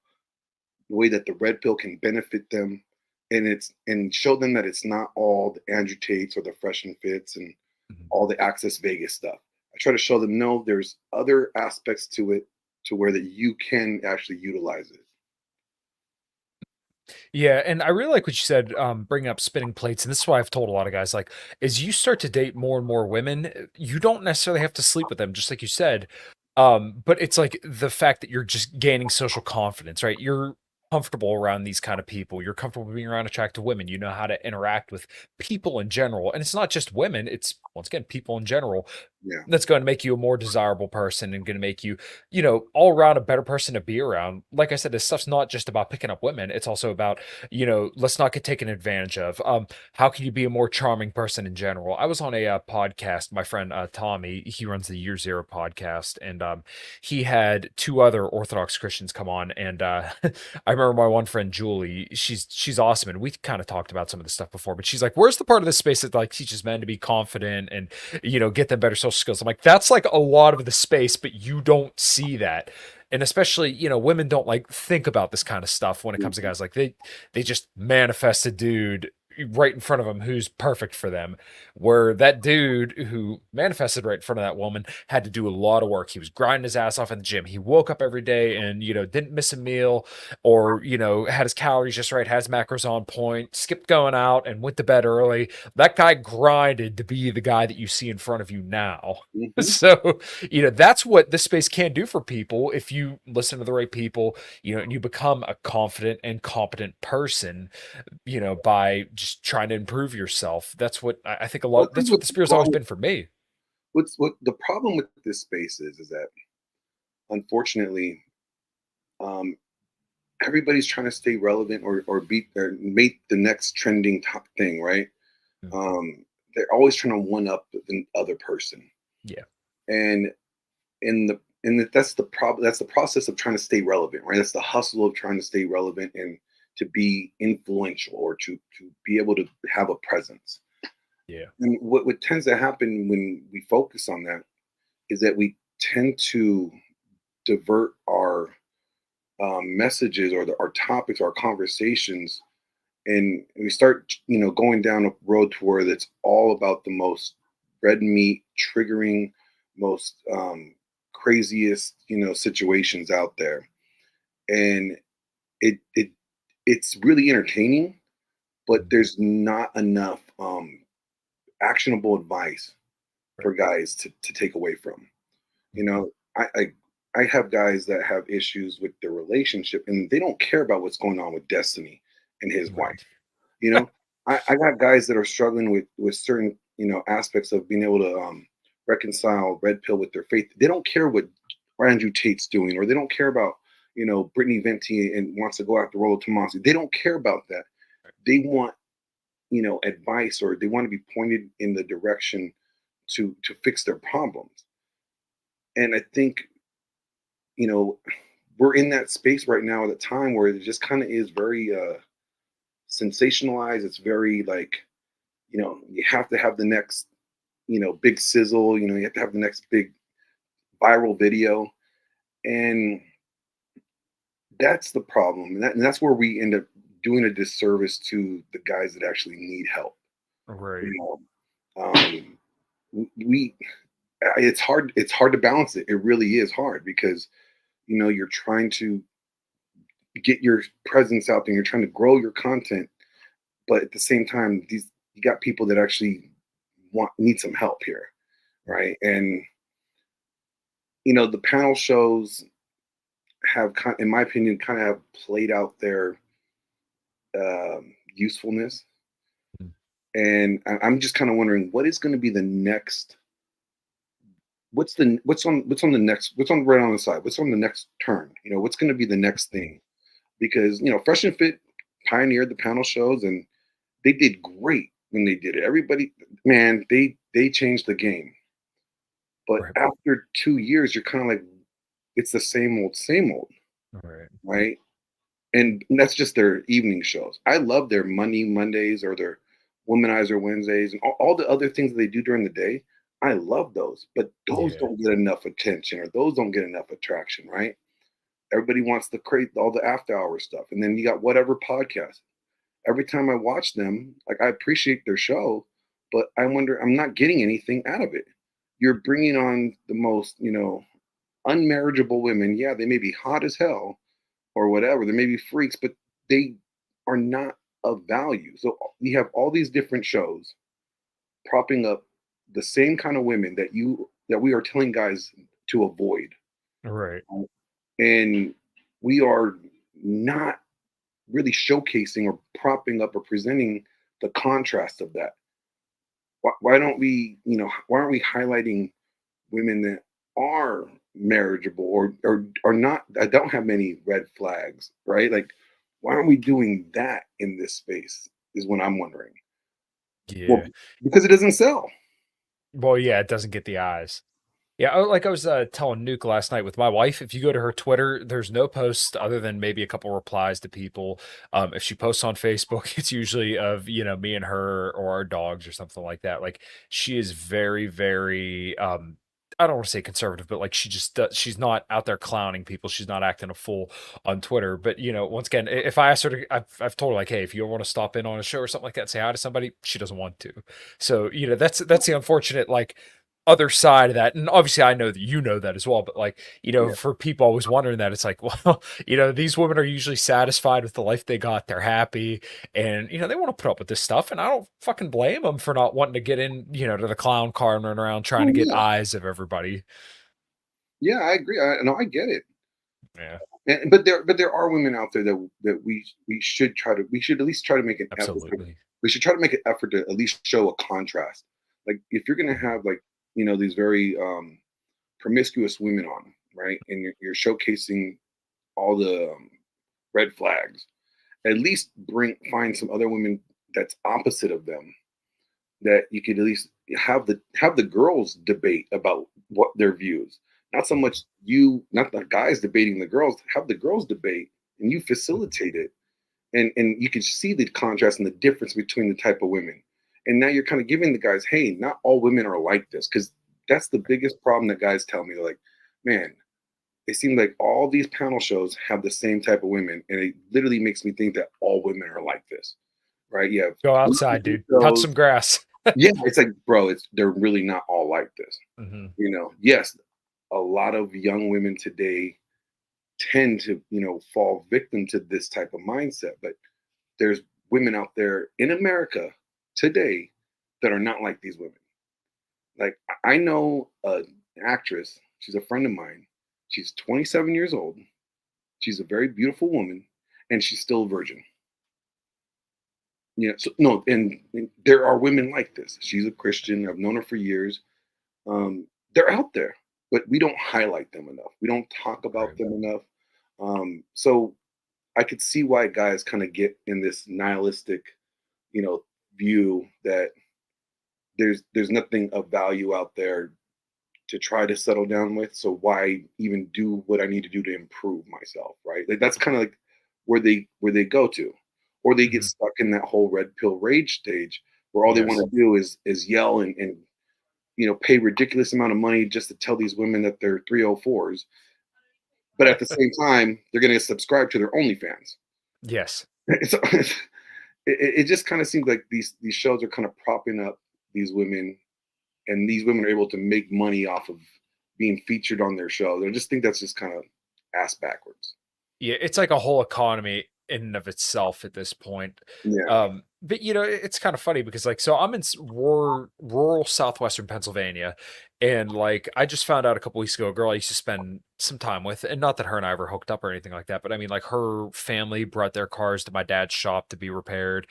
the way that the red pill can benefit them and show them that it's not all the Andrew Tates or the Fresh and Fits and Mhm. all the Access Vegas stuff. I try to show them no, there's other aspects to it to where that you can actually utilize it. Yeah, and I really like what you said, bringing up spinning plates, and this is why I've told a lot of guys, like, as you start to date more and more women, you don't necessarily have to sleep with them, just like you said. But it's like the fact that you're just gaining social confidence, right? You're comfortable around these kind of people. You're comfortable being around attractive women. You know how to interact with people in general. And it's not just women, it's once again people in general Yeah. that's going to make you a more desirable person and going to make you, all around a better person to be around. Like I said, this stuff's not just about picking up women. It's also about, let's not get taken advantage of. How can you be a more charming person in general? I was on a podcast, my friend Tommy, he runs the Year Zero podcast, and he had two other Orthodox Christians come on. And I remember my one friend Julie, she's awesome. And we kind of talked about some of this stuff before, but she's like, where's the part of this space that like teaches men to be confident and get them better social skills? I'm like, that's like a lot of the space, but you don't see that. And especially, women don't like think about this kind of stuff when it comes to Mhm. guys. Like they just manifest a dude right in front of them who's perfect for them. Where that dude who manifested right in front of that woman had to do a lot of work. He was grinding his ass off in the gym. He woke up every day and, didn't miss a meal or, had his calories just right, has macros on point, skipped going out and went to bed early. That guy grinded to be the guy that you see in front of you now. Mhm. So, that's what this space can do for people if you listen to the right people, and you become a confident and competent person, by just trying to improve yourself. That's what I think a Well, I lot, think that's what what the the spirit's always problem, been for me. what the problem with this space is that unfortunately, um, everybody's trying to stay relevant or beat or make the next trending top thing, right? Mm. They're always trying to one up the other person, Yeah. and that's the problem. That's the process of trying to stay relevant, right? That's the hustle of trying to stay relevant and to be influential or to be able to have a presence. Yeah. And what tends to happen when we focus on that is that we tend to divert our messages or our topics, our conversations, and we start, going down a road to where it's all about the most red meat, triggering, most craziest, situations out there, and it it's really entertaining, but Mm. there's not enough actionable advice Right. for guys to take away from. You Mhm. know, I have guys that have issues with their relationship and they don't care about what's going on with Destiny and his wife. Right. You know, I got guys that are struggling with certain, aspects of being able to reconcile red pill with their faith. They don't care what Andrew Tate's doing, or they don't care about, Brittany Venti and wants to go after Rolo Tomasi. They don't care about that. They want, advice, or they want to be pointed in the direction to fix their problems. And I think, you know, we're in that space right now at a time where it just kind of is very sensationalized. It's very like, you have to have the next, big sizzle, you have to have the next big viral video. And that's the problem. And that's where we end up doing a disservice to the guys that actually need help. Right. You know, we it's hard to balance it. It really is hard because you're trying to get your presence out there, you're trying to grow your content, but at the same time, you got people that actually need some help here, right? And the panel shows have, in my opinion, kind of have played out their usefulness, Mm. and I'm just kind of wondering what is going to be the next. What's on the next, what's on right on the side, what's on the next turn, what's going to be the next thing, because Fresh and Fit pioneered the panel shows, and they did great when they did it. Everybody, man, they changed the game. But Right. after 2 years, you're kind of like, it's the same old, Right. right? And that's just their evening shows. I love their Mondays or their Womanizer Wednesdays and all the other things that they do during the day. I love those, but those Yeah. don't get enough attention, or those don't get enough attraction, right? Everybody wants to create all the after hour stuff. And then you got whatever podcast. Every time I watch them, like, I appreciate their show, but I wonder, I'm not getting anything out of it. You're bringing on the most, unmarriageable women. Yeah, they may be hot as hell or whatever. They may be freaks, but they are not of value. So we have all these different shows propping up the same kind of women that we are telling guys to avoid. Right. And we are not really showcasing or propping up or presenting the contrast of that. Why don't we, why aren't we highlighting women that are marriageable, or are not, that don't have many red flags, right? Like, why aren't we doing that in this space is what I'm wondering. Well, Yeah. because it doesn't sell. Well, yeah, it doesn't get the eyes. Yeah, like I was telling Nuke last night with my wife, if you go to her Twitter, there's no post other than maybe a couple replies to people. If she posts on Facebook, it's usually of, me and her or our dogs or something like that. Like, she is very, very, I don't want to say conservative, but like, she's not out there clowning people. She's not acting a fool on Twitter. But, once again, if I ask her to, I've told her, like, hey, if you want to stop in on a show or something like that, say hi to somebody, she doesn't want to. So, that's the unfortunate, like, other side of that. And obviously I know that you know that as well, but like, Yeah. for people always wondering that, it's like, well, these women are usually satisfied with the life they got. They're happy, and they want to put up with this stuff. And I don't fucking blame them for not wanting to get in, to the clown car and run around trying to Oh get yeah. eyes of everybody. Yeah, I agree. No, I get it. Yeah, But there are women out there that we should at least try to make an effort. absolutely. We should try to make an effort to at least show a contrast. Like, if you're gonna have, like, these very promiscuous women on, right, and you're showcasing all the red flags, at least find some other women that's opposite of them, that you could at least have the girls debate about what their views. Not so much not the guys debating the girls. Have the girls debate, and you facilitate it, and you can see the contrast and the difference between the type of women. And now you're kind of giving the guys, hey, not all women are like this, because that's the biggest problem that guys tell me. They're like, man, it seems like all these panel shows have the same type of women, and it literally makes me think that all women are like this, right? You have Go outside, dude. Touch shows. some grass. Yeah, it's like, bro, they're really not all like this. Hmm. Yes, a lot of young women today tend to, fall victim to this type of mindset, but there's women out there in America today that are not like these women. Like, I know an actress, she's a friend of mine. She's 27 years old. She's a very beautiful woman, and she's still a virgin. So no, and there are women like this. She's a Christian. I've known her for years. They're out there, but we don't highlight them enough. We don't talk about Right. them enough. So I could see why guys kind of get in this nihilistic, view that there's nothing of value out there to try to settle down with. So why even do what I need to do to improve myself, right? Like, that's kind of like where they go to, or they get Hmm. stuck in that whole red pill rage stage where all they want Yes. to do is yell and pay ridiculous amount of money just to tell these women that they're 304s, but at the same time, they're going to subscribe to their OnlyFans. Yes. So it just kind of seems like these shows are kind of propping up these women, and these women are able to make money off of being featured on their shows. I just think that's just kind of ass backwards. Yeah, it's like a whole economy in and of itself at this point. Yeah. But it's kind of funny because like, so I'm in rural southwestern Pennsylvania, and like I just found out a couple weeks ago, a girl I used to spend some time with, and not that her and I ever hooked up or anything like that, but I mean, like her family brought their cars to my dad's shop to be repaired.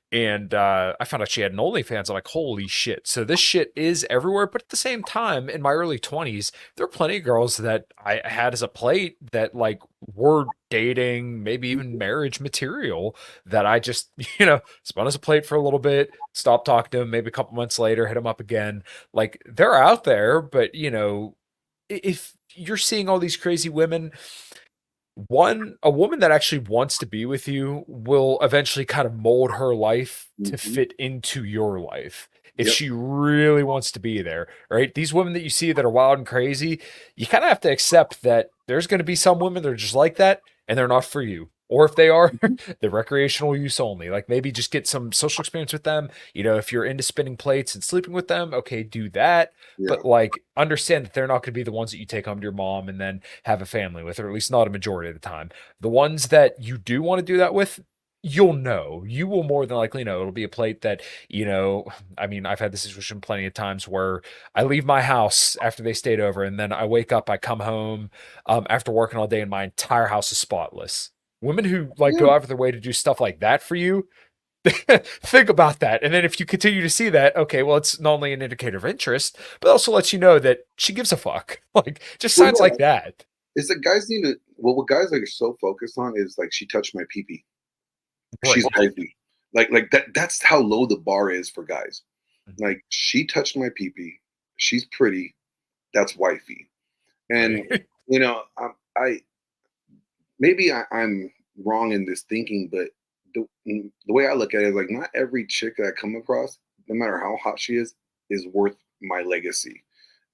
And I found out she had an OnlyFans. I'm like, holy shit. So this shit is everywhere. But at the same time, in my early 20s, there are plenty of girls that I had as a plate that like were dating, maybe even marriage material that I just, spun as a plate for a little bit, stopped talking to them, maybe a couple months later, hit them up again. Like they're out there, but if you're seeing all these crazy women, a woman that actually wants to be with you will eventually kind of mold her life to Mhm. fit into your life if Yep. she really wants to be there, right? These women that you see that are wild and crazy, you kind of have to accept that there's going to be some women that are just like that and they're not for you. Or if they are, they're recreational use only. Like maybe just get some social experience with them. If you're into spinning plates and sleeping with them, okay, do that. Yeah. But like understand that they're not going to be the ones that you take home to your mom and then have a family with, or at least not a majority of the time. The ones that you do want to do that with, you'll know. You will more than likely know. It'll be a plate that, I mean, I've had this situation plenty of times where I leave my house after they stayed over, and then I wake up, I come home after working all day, and my entire house is spotless. Women who like Yeah. go out of their way to do stuff like that for you, think about that. And then if you continue to see that, okay, well, it's not only an indicator of interest, but also lets you know that she gives a fuck. Like just Well, signs yeah. like that. Is that guys need to? Well, what guys like are so focused on is like she touched my pee pee. Right. She's wifey. Like that. That's how low the bar is for guys. Like she touched my pee pee. She's pretty. That's wifey. And Right. I maybe I'm wrong in this thinking, but the way I look at it is like not every chick that I come across, no matter how hot she is worth my legacy.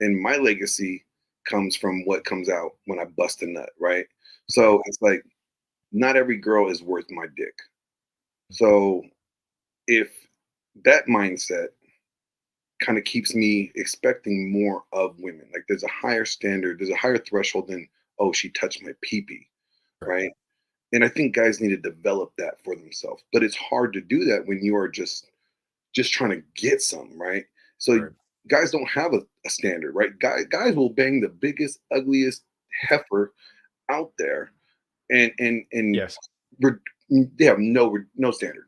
And my legacy comes from what comes out when I bust a nut, right? Okay. So it's like not every girl is worth my dick. So if that mindset kind of keeps me expecting more of women, like there's a higher standard, there's a higher threshold than, oh, she touched my pee pee, Right. right? And I think guys need to develop that for themselves. But it's hard to do that when you are just trying to get some, right? So Right. guys don't have a standard, right? Guys will bang the biggest, ugliest heifer out there, and Yes. they have no standard.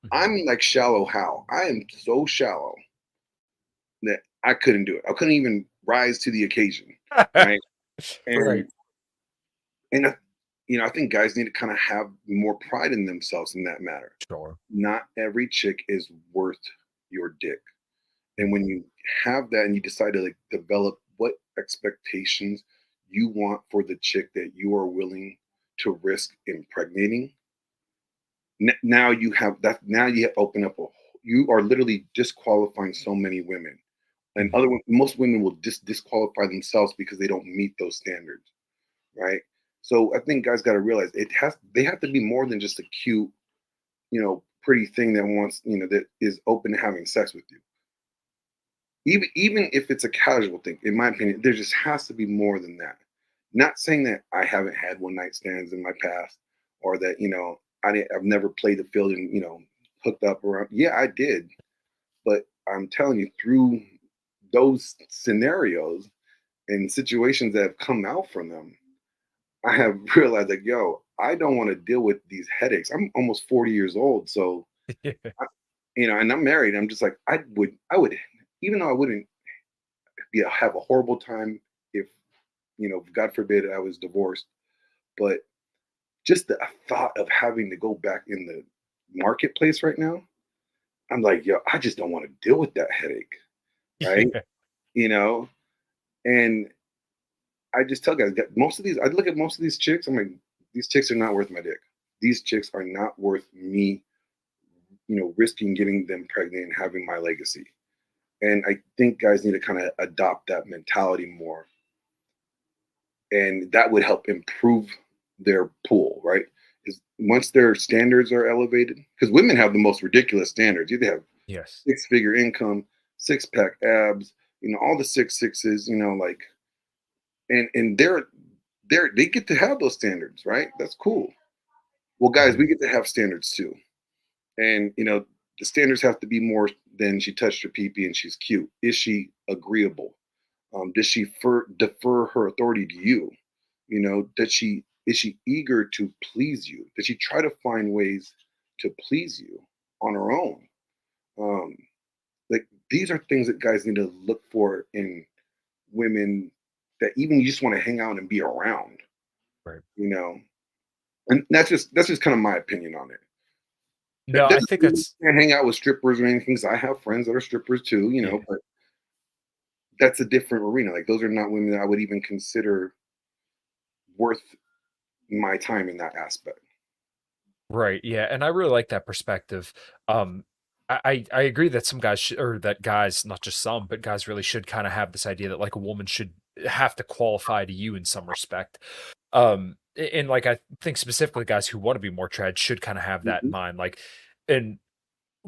Mhm. I'm like shallow Hal. I am so shallow that I couldn't do it. I couldn't even rise to the occasion, right? Right. And I think guys need to kind of have more pride in themselves in that matter. Sure. Not every chick is worth your dick. And Mhm. when you have that and you decide to like develop what expectations you want for the chick that you are willing to risk impregnating, now you have that. Now you open up you are literally disqualifying so many women, and Mhm. most women will disqualify themselves because they don't meet those standards, right? So I think guys got to realize they have to be more than just a cute, pretty thing that wants, that is open to having sex with you. Even if it's a casual thing, in my opinion, there just has to be more than that. Not saying that I haven't had one night stands in my past, or that I've never played the field and hooked up around. Yeah, I did, but I'm telling you, through those scenarios and situations that have come out from them, I have realized like, yo, I don't want to deal with these headaches. I'm almost 40 years old, so Yeah. and I'm married. I'm just like, I would, even though I wouldn't have a horrible time if, God forbid I was divorced, but just the thought of having to go back in the marketplace right now, I'm like, yo, I just don't want to deal with that headache, right? Yeah. You know, and I just tell guys that I look at most of these chicks, I'm like, these chicks are not worth my dick. These chicks are not worth me, risking getting them pregnant and having my legacy. And I think guys need to kind of adopt that mentality more and that would help improve their pool, right? Is once their standards are elevated, because women have the most ridiculous standards. You have Yes. six-figure income, six-pack abs, all the six sixes, like, and they get to have those standards, right? That's cool. Well, guys, we Mhm. get to have standards too, and the standards have to be more than she touched her pee and she's cute. Is she agreeable? Does she defer her authority to you? Does she is she eager to please you? Does she try to find ways to please you on her own? Um, like, these are things that guys need to look for in women that even you just want to hang out and be around, Right. you know. And that's just kind of my opinion on it. That No, I doesn't think mean you that's can't hang out with strippers or anything. 'Cause I have friends that are strippers too, yeah. but that's a different arena. Like, those are not women that I would even consider worth my time in that aspect. Right. Yeah, and I really like that perspective. Um, I agree that some guys or that guys, not just some, but guys really should kind of have this idea that like a woman should have to qualify to you in some respect. And like I think specifically guys who want to be more trad should kind of have that in Mhm. mind. Like, and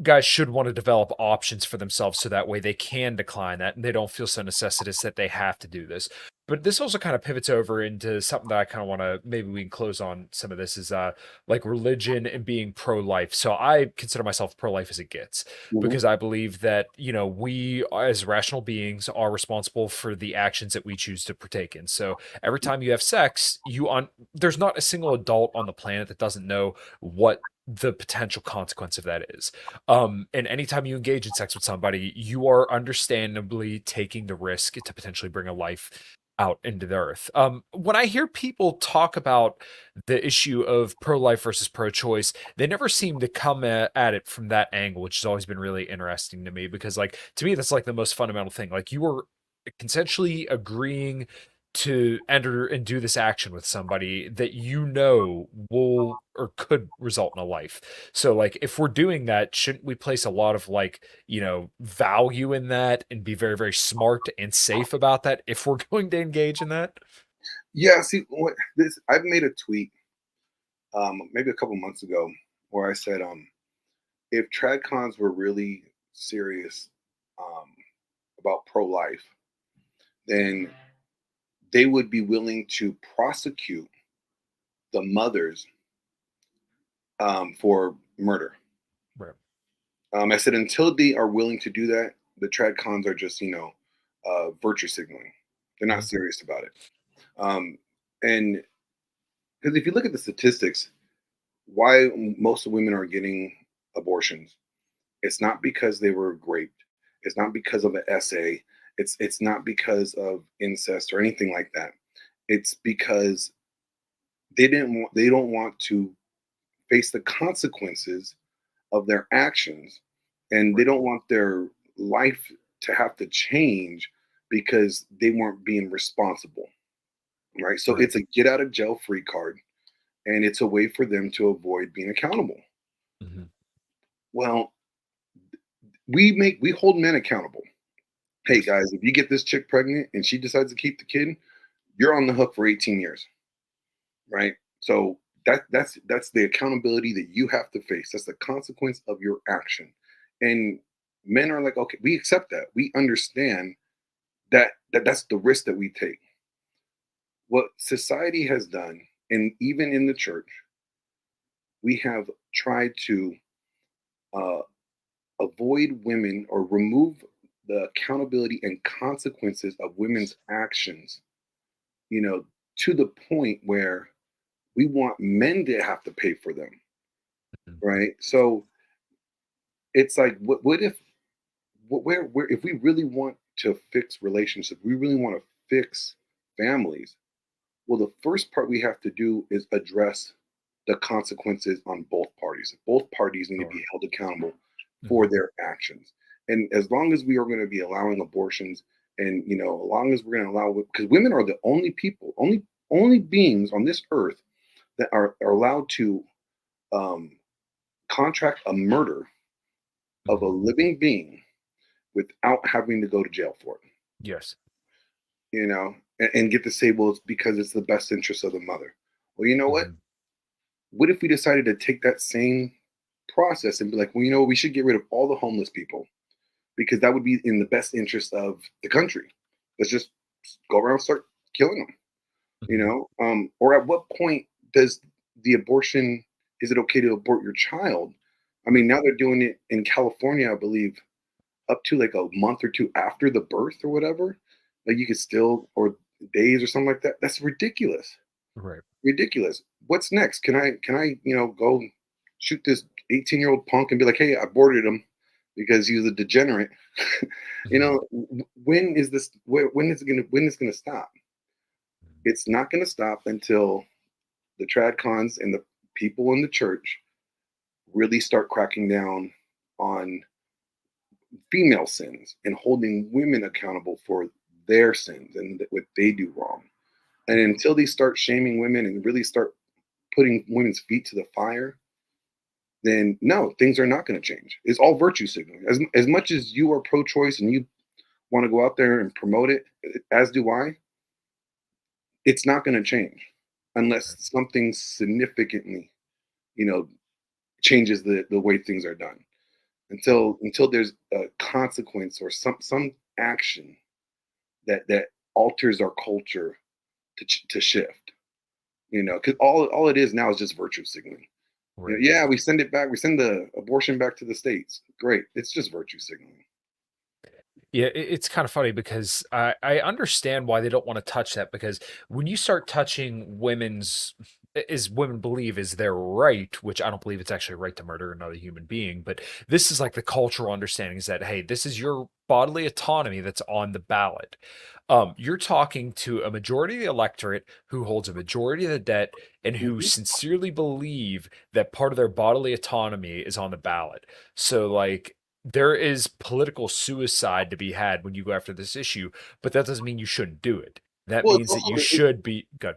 guys should want to develop options for themselves so that way they can decline that and they don't feel so necessitous that they have to do this. But this also kind of pivots over into something that I kind of want to maybe we can close on some of this is like religion and being pro-life. So I consider myself pro-life as it gets Mhm. because I believe that, we as rational beings are responsible for the actions that we choose to partake in. So every time you have sex, there's not a single adult on the planet that doesn't know what the potential consequence of that is. And anytime you engage in sex with somebody, you are understandably taking the risk to potentially bring a life out into the earth. When I hear people talk about the issue of pro-life versus pro-choice, they never seem to come at it from that angle, which has always been really interesting to me because, like, to me, that's like the most fundamental thing. Like, you were consensually agreeing to enter and do this action with somebody that will or could result in a life. So like if we're doing that, shouldn't we place a lot of like, value in that and be very, very smart and safe about that if we're going to engage in that? Yeah, see, I've made a tweet maybe a couple months ago where I said, if tradcons were really serious um, about pro-life, then they would be willing to prosecute the mothers for murder. Right. I said until they are willing to do that, the tradcons are just virtue signaling. They're not Mhm. serious about it. And because if you look at the statistics, why most of women are getting abortions, it's not because they were raped. It's not because of an SA. It's not because of incest or anything like that. It's because they don't want to face the consequences of their actions, and they Right. don't want their life to have to change because they weren't being responsible, right? So Right. it's a get out of jail free card, and it's a way for them to avoid being accountable. Mhm. Well, we hold men accountable. Hey Yes. guys, if you get this chick pregnant and she decides to keep the kid, you're on the hook for 18 years, right? So that's the accountability that you have to face. That's the consequence of your action. And men are like, okay, we accept that. We understand that's the risk that we take. What society has done, and even in the church, we have tried to uh, avoid women or remove the accountability and consequences of women's actions, you know, to the point where we want men to have to pay for them, Mhm. right? So it's like, what if, where, if we really want to fix relationships, we really want to fix families. Well, the first part we have to do is address the consequences on both parties. Both parties need to Sure. be held accountable for Mhm. their actions. And as long as we are going to be allowing abortions, and as long as we're going to allow, because women are the only people, only beings on this earth that are allowed to um, contract a murder of a Mhm. living being without having to go to jail for it. Yes. and get to say, well, it's because it's the best interest of the mother. Well, you know what? Mhm. What if we decided to take that same process and be like, well, we should get rid of all the homeless people because that would be in the best interest of the country. Let's just go around and start killing them, Mhm. or at what point does the abortion, is it okay to abort your child? I mean, now they're doing it in California, I believe, up to like a month or two after the birth or whatever. Like you could still, or days or something like that. That's ridiculous. Right. Ridiculous. What's next? Can I, go shoot this 18-year-old punk and be like, hey, I aborted him because he was a degenerate? Mhm. When is this? When is it gonna stop? It's not gonna stop until the trad cons and the people in the church really start cracking down on female sins and holding women accountable for their sins and what they do wrong. And until they start shaming women and really start putting women's feet to the fire, then no, things are not going to change. It's all virtue signaling. As much as you are pro-choice and you want to go out there and promote it, as do I, it's not going to change unless something significantly, you know, changes the way things are done. Until there's a consequence or some action that alters our culture to shift. Because all it is now is just virtue signaling. Right. Yeah, we send it back. We send the abortion back to the states. Great. It's just virtue signaling. Yeah, it's kind of funny because I understand why they don't want to touch that because when you start touching as women believe is their right, which I don't believe it's actually a right to murder another human being, but this is like the cultural understanding is that, hey, this is your bodily autonomy that's on the ballot. You're talking to a majority of the electorate who holds a majority of the debt and who Mhm. sincerely believe that part of their bodily autonomy is on the ballot. So, like, there is political suicide to be had when you go after this issue, but that doesn't mean you shouldn't do it. That Well, it's means that also you should be good.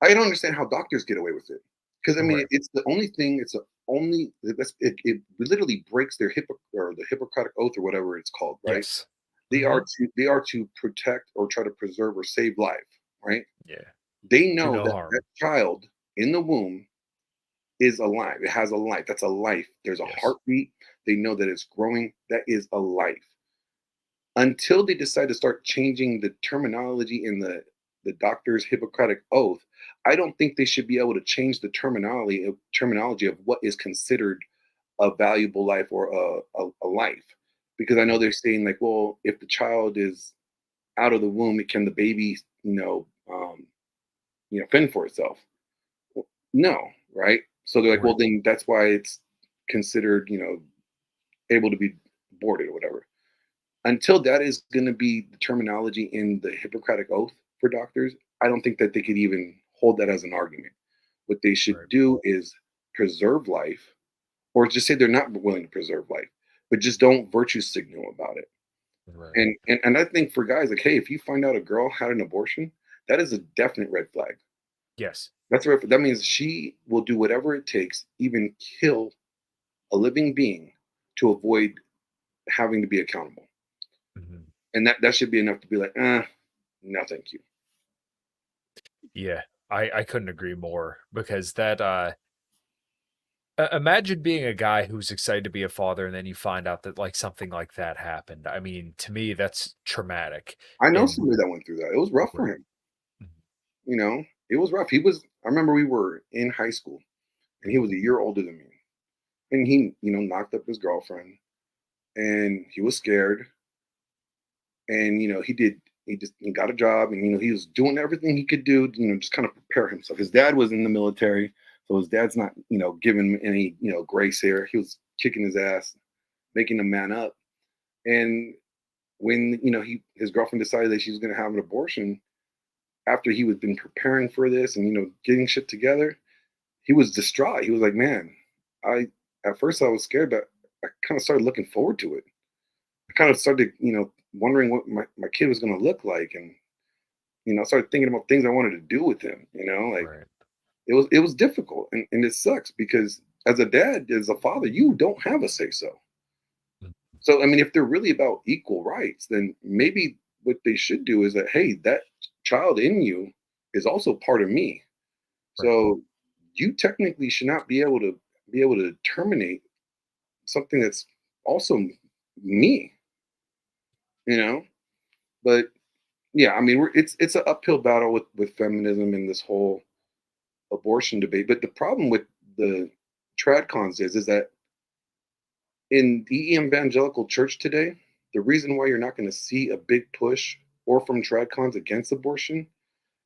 I don't understand how doctors get away with it. Because I mean, Right. it's the only thing. It's the only it literally breaks their or the Hippocratic oath or whatever it's called, right? Yes. They are Hmm. to protect or try to preserve or save life, right? Yeah. They Do know no that that harm. child in the womb is alive. It has a life. That's a life. There's a Yes. heartbeat. They know that it's growing. That is a life. Until they decide to start changing the terminology in the doctor's Hippocratic oath, I don't think they should be able to change the terminology of what is considered a valuable life or a life. Because I know Mhm. they're saying like, well, if the child is out of the womb, can the baby, fend for itself? Well, no, right? So they're like, well, Right. then that's why it's considered, able to be aborted or whatever. Until that is going to be the terminology in the Hippocratic Oath for doctors, I don't think that they could even hold that as an argument. What they should Right. do is preserve life, or just say they're not willing to preserve life, but just don't virtue signal about it. Right. And I think for guys like, hey, if you find out a girl had an abortion, that is a definite red flag. Yes. That's a that means she will do whatever it takes, even kill a living being, to avoid having to be accountable. Mhm. And that should be enough to be like, no, thank you. Yeah. I couldn't agree more because that imagine being a guy who's excited to be a father and then you find out that like something like that happened. I mean, to me that's traumatic. I know And somebody that went through that. It was rough for right. him. It was rough. I remember we were in high school and he Mhm. was a year older than me. And he, knocked up his girlfriend and he was scared. And, he got a job and, he was doing everything he could do, just kind of prepare himself. His dad was in the military. So his dad's not, giving him any, grace here. He was kicking his ass, making him man up. And when, his girlfriend decided that she was going to have an abortion, after he was been preparing for this and getting shit together, he was distraught. He was like, "Man, I at first I was scared, but I kind of started looking forward to it. I kind of started, wondering what my kid was going to look like, and I started thinking about things I wanted to do with him. Like Right. it was difficult, and it sucks because as a dad, as a father, you don't have a say so. Mm. So I mean, if they're really about equal rights, then maybe what they should do is that, hey, that child in you is also part of me. Right. So you technically should not be able to terminate something that's also me, you know? But yeah, I mean, it's an uphill battle with feminism and this whole abortion debate. But the problem with the tradcons is that in the evangelical church today, the reason why you're not going to see a big push or from tradcons against abortion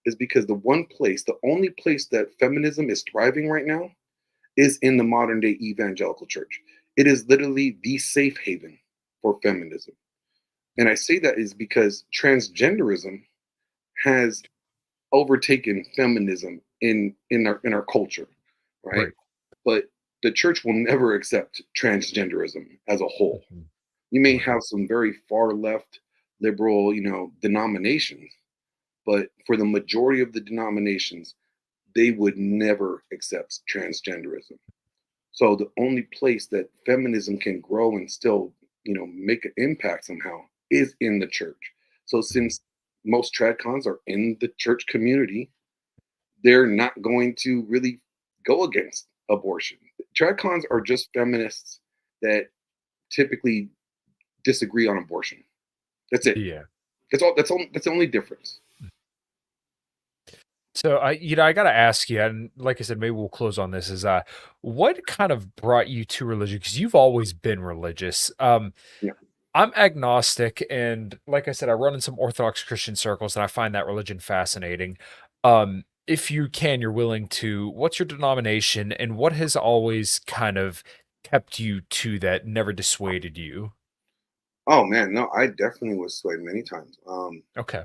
is because the only place that feminism is thriving right now is in the modern day evangelical church. It is literally the safe haven for feminism. And I say that is because transgenderism has overtaken feminism in our culture, right? Right. But the church will never accept transgenderism as a whole. Mhm. You may Right. have some very far left liberal, denominations, but for the majority of the denominations, they would never accept transgenderism. So the only place that feminism can grow and still, make an impact somehow is in the church. So Mhm. since most tradcons are in the church community, they're not going to really go against abortion. Tradcons are just feminists that typically disagree on abortion. That's it. Yeah. That's all. That's the only difference. So I gotta ask you, and like I said, maybe we'll close on this. Is what kind of brought you to religion? Because you've always been religious. Yeah. I'm agnostic, and like I said, I run in some Orthodox Christian circles, and I find that religion fascinating. If you can, you're willing to. What's your denomination, and what has always kind of kept you to that, never dissuaded you? Oh man, no, I definitely was swayed many times. Okay,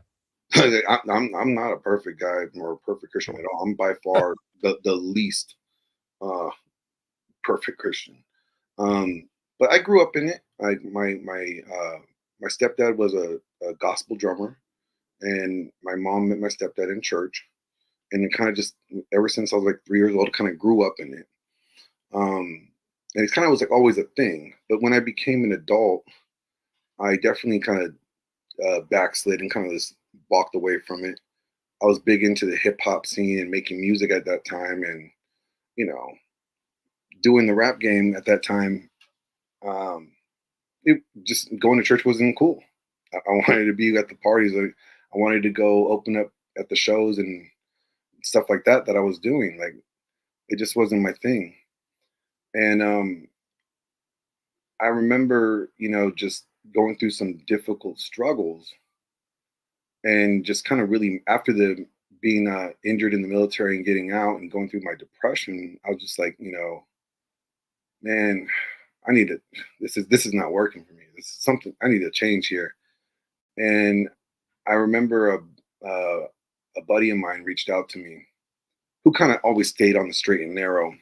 I'm not a perfect guy or a perfect Christian sure. at all. I'm by far the least uh, perfect Christian. But I grew up in it. My stepdad was a gospel drummer, and my mom met my stepdad in church, and it kind of just ever since I was like 3 years old, kind of grew up in it. And it kind of was like always a thing. But when I became an adult, I definitely kind of backslid and kind of just walked away from it. I was big into the hip hop scene and making music at that time, and you know, doing the rap game at that time. Um, it just going to church wasn't cool. I wanted to be at the parties. I wanted to go open up at the shows and stuff like that I was doing. Like it just wasn't my thing. And I remember, just going through some difficult struggles and just kind of really after the being injured in the military and getting out and going through my depression, I was just like, man, I need to. This is not working for me. This is something I need to change here. And I remember a buddy of mine reached out to me who kind of always stayed on the straight and narrow,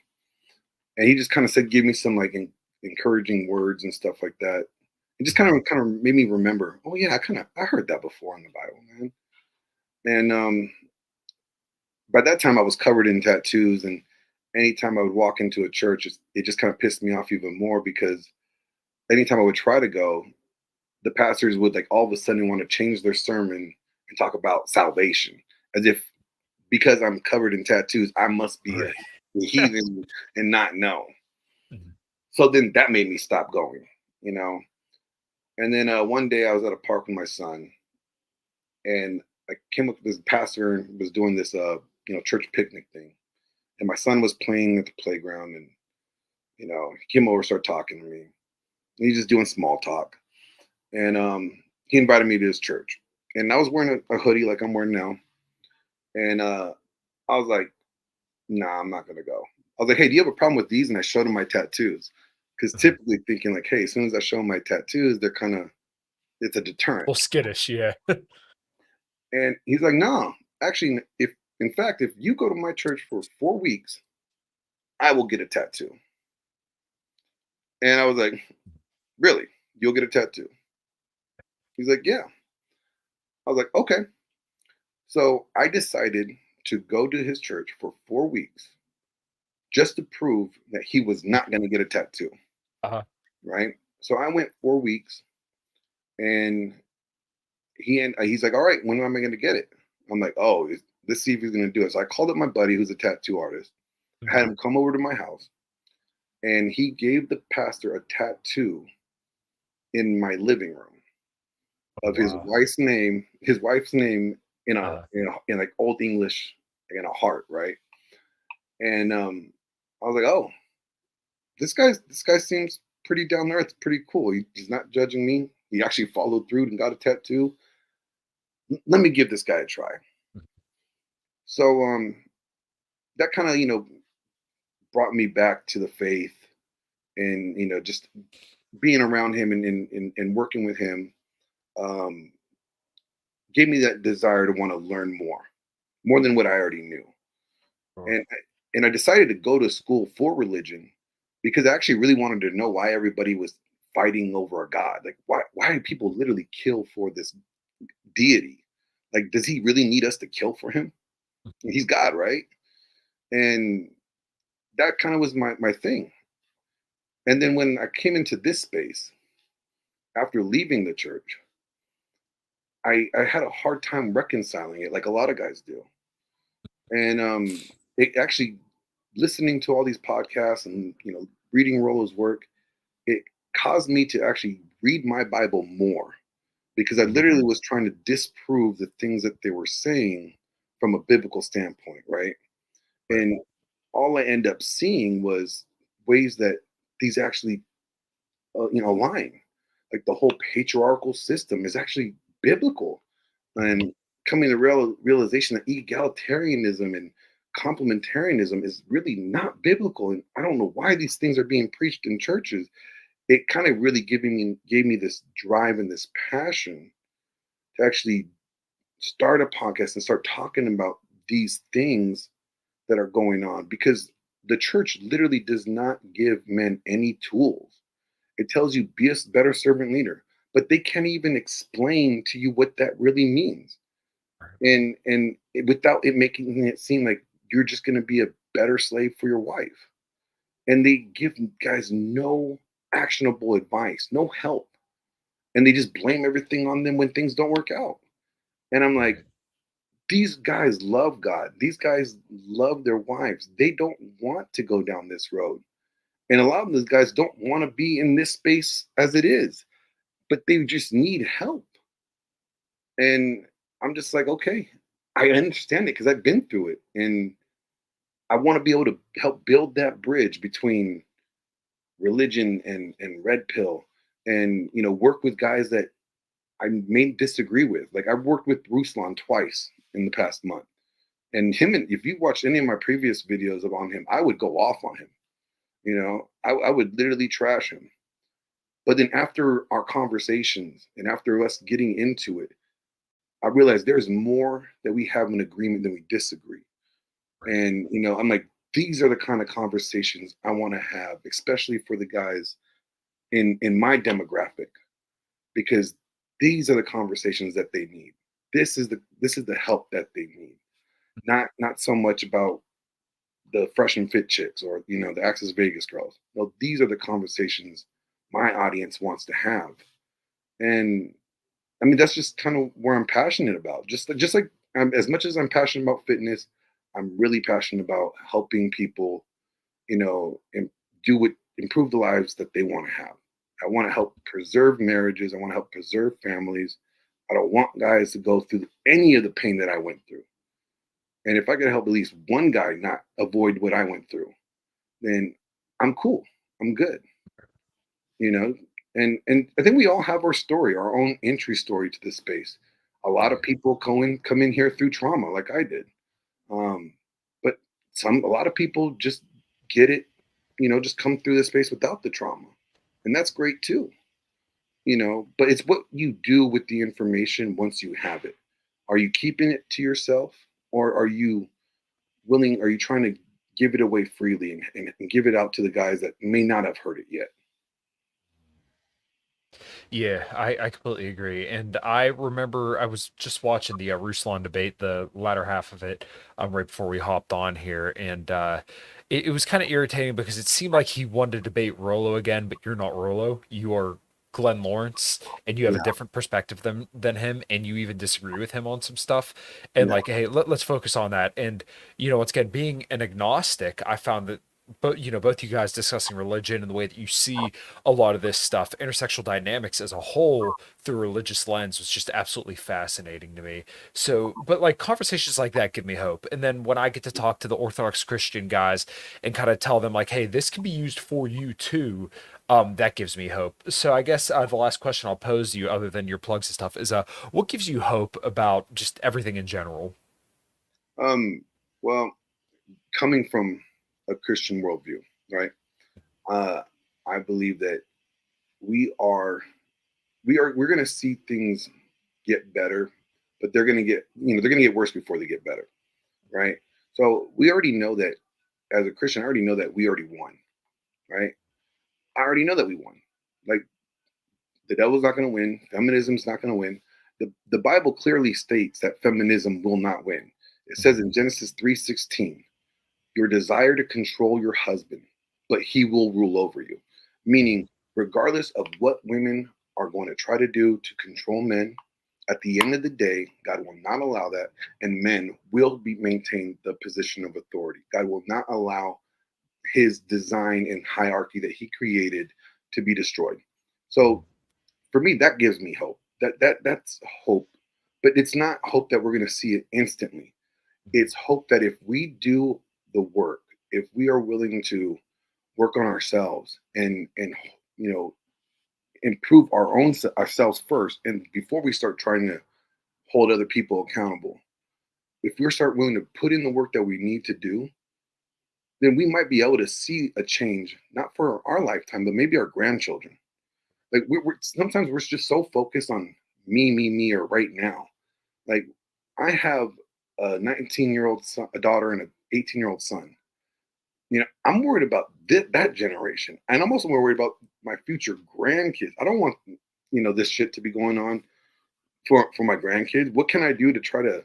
and he just kind of said, give me some like encouraging words and stuff like that. It just kind Mhm. of made me remember. Oh yeah, I heard that before in the Bible, man. And by that time, I was covered in tattoos, and anytime I would walk into a church, it just kind of pissed me off even more because anytime I would try to go, the pastors would like all of a sudden want to change their sermon and talk about salvation as if because I'm covered in tattoos, I must be Right. a heathen and not know. Mhm. So then that made me stop going, you know. And then one day I was at a park with my son, and I came up with this pastor and was doing this, church picnic thing, and my son was playing at the playground, and he came over, started talking to me. And he's just doing small talk, and he invited me to his church, and I was wearing a hoodie like I'm wearing now, and I was like, nah, I'm not gonna go. I was like, hey, do you have a problem with these? And I showed him my tattoos. Because Mhm. typically thinking like, hey, as soon as I show 'em my tattoos, they're kind of it's a deterrent. Well, skittish, yeah. And he's like, no, actually, if in fact, if you go to my church for 4 weeks, I will get a tattoo. And I was like, really? You'll get a tattoo? He's like, yeah. I was like, okay. So I decided to go to his church for 4 weeks just to prove that he was not going to get a tattoo. Uh-huh. Right. So I went 4 weeks, and he's like, all right, when am I going to get it? I'm like, oh, let's see if he's going to do it. So I called up my buddy who's a tattoo artist. I had him come over to my house, and he gave the pastor a tattoo in my living room of Wow. his wife's name in Uh, in like old English, like in a heart, right? And I was like, oh, this guy seems pretty down to earth, pretty cool. He's not judging me. He actually followed through and got a tattoo. Let me give this guy a try. So that kind of brought me back to the faith, and just being around him and working with him um, gave me that desire to want to learn more than what I already knew. sure. And I decided to go to school for religion because I actually really wanted to know why everybody was fighting over a god. Like, why do people literally kill for this deity? Like, does he really need us to kill for him? He's God, right? And that kind of was my thing. And then when I came into this space after leaving the church, I had a hard time reconciling it, like a lot of guys do. And it actually, listening to all these podcasts and reading Rollo's work, it caused me to actually read my Bible more, because I literally was trying to disprove the things that they were saying from a biblical standpoint, right? Right. And all I end up seeing was ways that these actually align. Like the whole patriarchal system is actually biblical, and coming to realization that egalitarianism and complementarianism is really not biblical. And I don't know why these things are being preached in churches. It kind of really gave me this drive and this passion to actually start a podcast and start talking about these things that are going on, because the church literally does not give men any tools. It tells you be a better servant leader, but they can't even explain to you what that really means. Without it making it seem like you're just going to be a better slave for your wife. And they give guys no actionable advice, no help. And they just blame everything on them when things don't work out. And I'm like, Right. these guys love God. These guys love their wives. They don't want to go down this road. And a lot of those guys don't want to be in this space as it is, but they just need help. And I'm just like, okay, I understand it because I've been through it. And I want to be able to help build that bridge between religion and red pill, and work with guys that I may disagree with. Like, I've worked with Ruslan twice in the past month. And if you watch any of my previous videos on him, I would go off on him. I would literally trash him. But then after our conversations and after us getting into it, I realized there's more that we have in agreement than we disagree. Right. And, I'm like, these are the kind of conversations I want to have, especially for the guys in my demographic, because these are the conversations that they need. This is the help that they need. Not so much about the fresh and fit chicks or the Access Vegas girls. No, these are the conversations my audience wants to have. And I mean, that's just kind of where I'm passionate about. Just like as much as I'm passionate about fitness, I'm really passionate about helping people, and improve the lives that they want to have. I want to help preserve marriages. I want to help preserve families. I don't want guys to go through any of the pain that I went through. And if I could help at least one guy not avoid what I went through, then I'm cool. I'm good. You know, and I think we all have our story, our own entry story to this space. A lot of Yeah. people come in here through trauma, like I did. Um, but a lot of people just get it, just come through this space without the trauma, and that's great too. But it's what you do with the information once you have it. Are you keeping it to yourself, or are you trying to give it away freely and give it out to the guys that may not have heard it yet? Yeah, I completely agree. And I remember I was just watching the Ruslan debate, the latter half of it, right before we hopped on here, and it was kind of irritating because it seemed like he wanted to debate Rolo again, but you're not Rolo. You are Glenn Lawrence and you have a Yeah. different perspective than him, and you even disagree with him on some stuff, and Yeah. like, hey, let's focus on that. And once again, being an agnostic, I found that but both you guys discussing religion and the way that you see a lot of this stuff, intersectional dynamics as a whole through a religious lens, was just absolutely fascinating to me. So, but like conversations like that give me hope. And then when I get to talk to the Orthodox Christian guys and kind of tell them like, hey, this can be used for you too, that gives me hope. So I guess the last question I'll pose you, other than your plugs and stuff, is what gives you hope about just everything in general? Um, well, coming from a Christian worldview, right? Uh, I believe that we are we're going to see things get better, but they're going to get they're going to get worse before they get better, right? So we already know that as a Christian, I already know that we already won, right? I already know that we won. Like the devil's not going to win, feminism's not going to win. The Bible clearly states that feminism will not win. It says in Genesis 3:16, your desire to control your husband, but he will rule over you. Meaning, regardless of what women are going to try to do to control men, at the end of the day, God will not allow that, and men will be maintain the position of authority. God will not allow his design and hierarchy that he created to be destroyed. So for me, that gives me hope. That's hope. But it's not hope that we're going to see it instantly. It's hope that if we do the work, if we are willing to work on ourselves and you know improve ourselves first, and before we start trying to hold other people accountable, if we start willing to put in the work that we need to do, then we might be able to see a change, not for our lifetime, but maybe our grandchildren. Like we're sometimes we're just so focused on me, or right now. Like I have a 19-year-old son, a daughter, and an 18-year-old son. I'm worried about that generation, and I'm also worried about my future grandkids. I don't want this shit to be going on for my grandkids. What can I do to try to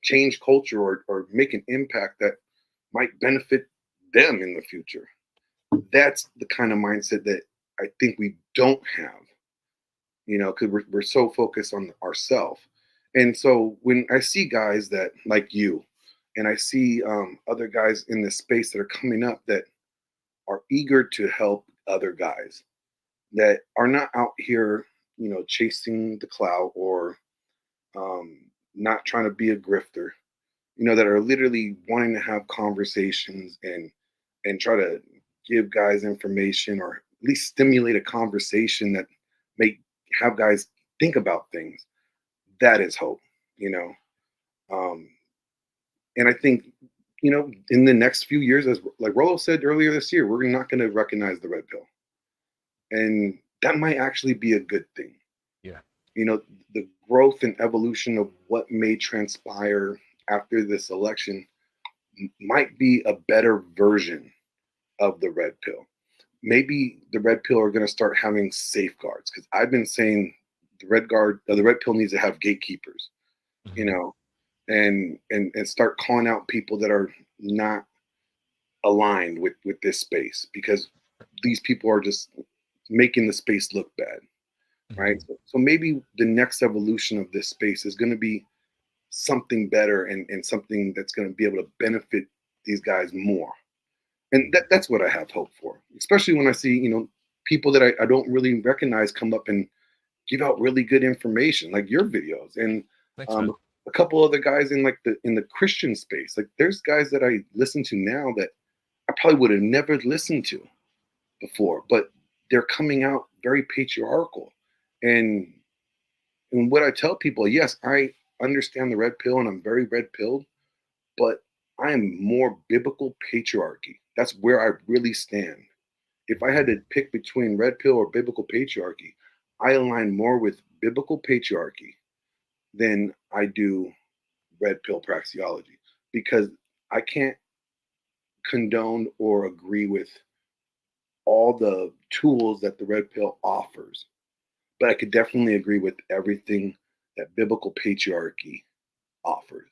change culture or make an impact that might benefit them in the future? That's the kind of mindset that I think we don't have, because we're so focused on ourselves. And so when I see guys that like you, and I see other guys in this space that are coming up that are eager to help other guys, that are not out here, chasing the clout or not trying to be a grifter, that are literally wanting to have conversations and try to give guys information or at least stimulate a conversation that make have guys think about things. That is hope, you know. Um, and I think, in the next few years, as like Rolo said earlier this year, we're not going to recognize the red pill, and that might actually be a good thing. Yeah. The growth and evolution of what may transpire after this election might be a better version of the red pill. Maybe the red pill are going to start having safeguards, because I've been saying the red pill needs to have gatekeepers, you Mhm. know, and start calling out people that are not aligned with this space, because these people are just making the space look bad, right? Mhm. So maybe the next evolution of this space is going to be something better, and something that's going to be able to benefit these guys more. And that's what I have hope for, especially when I see, people that I don't really recognize come up and give out really good information, like your videos, and Thanks, um, man. a couple other guys in the Christian space. Like there's guys that I listen to now that I probably would have never listened to before, but they're coming out very patriarchal. And and what I tell people, yes, I understand the red pill and I'm very red pilled, but I am more biblical patriarchy. That's where I really stand. If I had to pick between red pill or biblical patriarchy, I align more with biblical patriarchy than I do red pill praxiology, because I can't condone or agree with all the tools that the red pill offers, but I could definitely agree with everything that biblical patriarchy offers.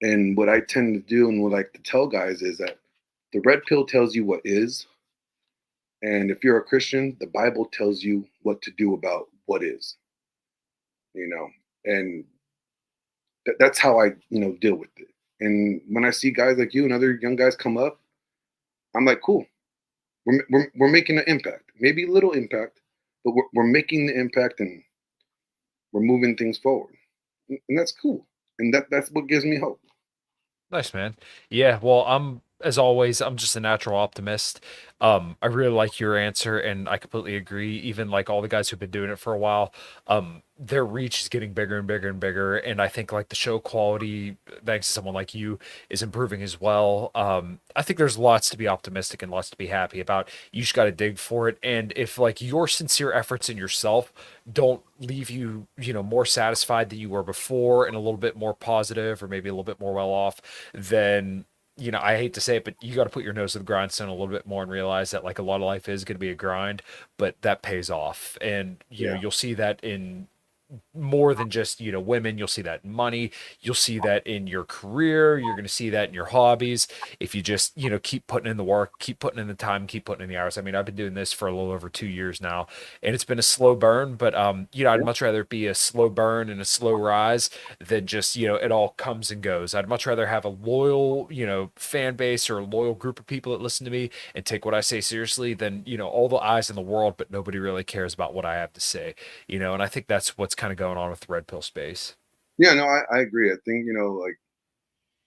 And what I tend to do and what I like to tell guys is that the red pill tells you what is, And if you're a Christian, the Bible tells you what to do about what is, you know, and that's how I, deal with it. And when I see guys like you and other young guys come up, I'm like, cool. We're making an impact, maybe a little impact, but we're making the impact and we're moving things forward. And that's cool. And that's what gives me hope. Nice, man. Yeah, well, as always, I'm just a natural optimist. I really like your answer, and I completely agree. Even like all the guys who've been doing it for a while, their reach is getting bigger and bigger and bigger. And I think like the show quality, thanks to someone like you, is improving as well. I think there's lots to be optimistic and lots to be happy about. You just got to dig for it. And if like your sincere efforts in yourself don't leave you, more satisfied than you were before and a little bit more positive or maybe a little bit more well off, then I hate to say it, but you got to put your nose to the grindstone a little bit more and realize that like a lot of life is going to be a grind, but that pays off. And, Yeah. you'll see that in more than just women. You'll see that in money, you'll see that in your career, you're going to see that in your hobbies if you just keep putting in the work, keep putting in the time, keep putting in the hours. I mean, I've been doing this for a little over 2 years now, and it's been a slow burn, but I'd much rather it be a slow burn and a slow rise than just it all comes and goes. I'd much rather have a loyal fan base or a loyal group of people that listen to me and take what I say seriously than all the eyes in the world but nobody really cares about what I have to say. And I think that's what's kind of going on with the red pill space. Yeah, no, I agree. I think, like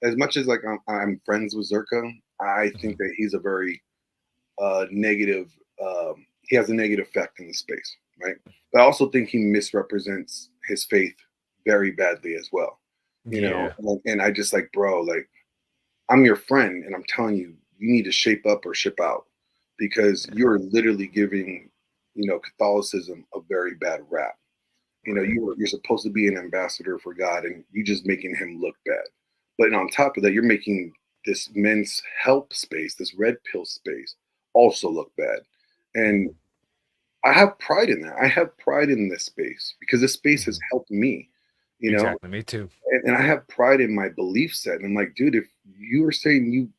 as much as like I'm friends with Zerka, I think Mhm. that he's a very negative, he has a negative effect in the space, right? But I also think he misrepresents his faith very badly as well. Yeah. And I just like, bro, like I'm your friend and I'm telling you, you need to shape up or ship out because you're literally giving, Catholicism a very bad rap. Right. You're supposed to be an ambassador for God and you just making him look bad. But on top of that, you're making this men's help space, this red pill space, also look bad. And Mhm. I have pride in that. I have pride in this space because this space has Mhm. helped me, you know, Exactly. Me too. and I have pride in my belief set. And I'm like, dude, if you are saying you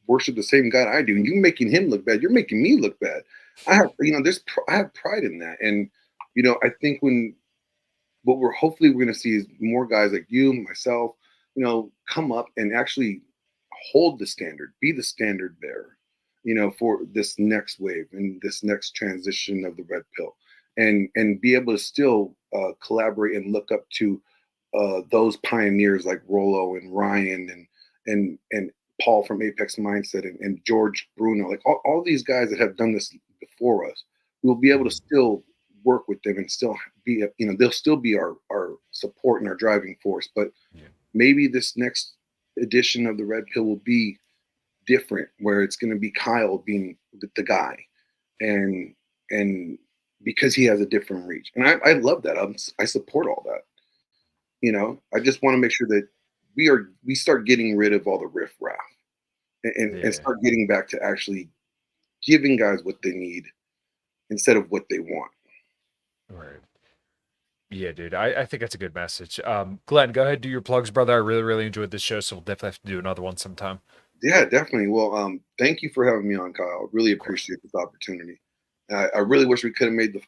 worship the same God I do, and you making him look bad, you're making me look bad. I have, I have pride in that. And, I think what we're going to see is more guys like you, myself, come up and actually hold the standard, be the standard bearer, for this next wave and this next transition of the red pill, and be able to still collaborate and look up to those pioneers like Rollo and Ryan and Paul from Apex Mindset and George Bruno, like all these guys that have done this before us. We'll be able to Mhm. still work with them and still be, they'll still be our support and our driving force. But Yeah. maybe this next edition of the Red Pill will be different, where it's going to be Kyle being the guy, and and because he has a different reach, and I love that. I support all that. I just want to make sure that we start getting rid of all the riff raff and Yeah. start getting back to actually giving guys what they need instead of what they want. Right. Yeah, dude. I think that's a good message. Glenn, go ahead, do your plugs, brother. I really, really enjoyed this show, so we'll definitely have to do another one sometime. Yeah, definitely. Well, thank you for having me on, Kyle. Really Of course. appreciate this opportunity. I really wish we could have made could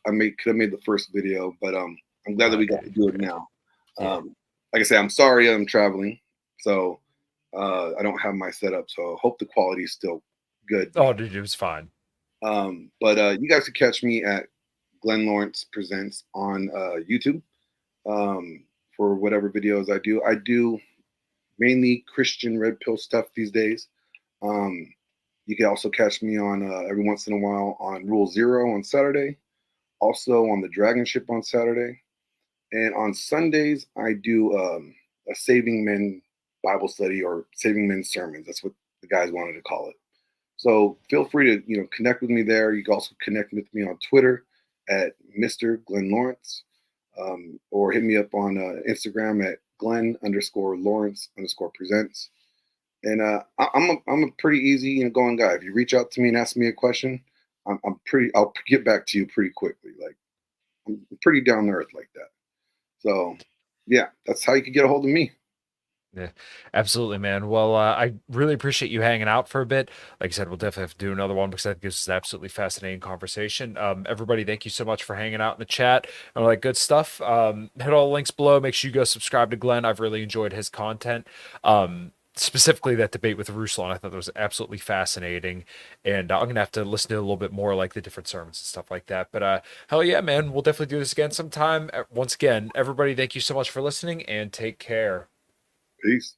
have made the first video, but I'm glad that Oh, we got dude, to you're do it good. now. Yeah. Like I say, I'm sorry I'm traveling, so I don't have my setup. So hope the quality is still good. Oh, dude, it was fine. But you guys can catch me at Glenn Lawrence Presents on YouTube for whatever videos I do. I do mainly Christian red pill stuff these days. Um, you can also catch me on every once in a while on Rule Zero on Saturday, also on the Dragon Ship on Saturday, and on Sundays I do a Saving Men Bible study or Saving Men sermons. That's what the guys wanted to call it. So feel free to connect with me there. You can also connect with me on Twitter at Mr. Glenn Lawrence, or hit me up on Instagram at Glenn_Lawrence_presents. And I'm a pretty easy going guy. If you reach out to me and ask me a question, I'll get back to you pretty quickly. Like I'm pretty down to earth like that. So yeah, that's how you can get a hold of me. Yeah, absolutely, man. Well, I really appreciate you hanging out for a bit. Like I said, we'll definitely have to do another one because I think this is an absolutely fascinating conversation. Everybody, thank you so much for hanging out in the chat and all that good stuff. Hit all the links below. Make sure you go subscribe to Glenn. I've really enjoyed his content. Specifically that debate with Ruslan, I thought that was absolutely fascinating, and I'm gonna have to listen to a little bit more, like the different sermons and stuff like that. But hell yeah, man, we'll definitely do this again sometime. Once again, everybody, thank you so much for listening, and take care. Peace.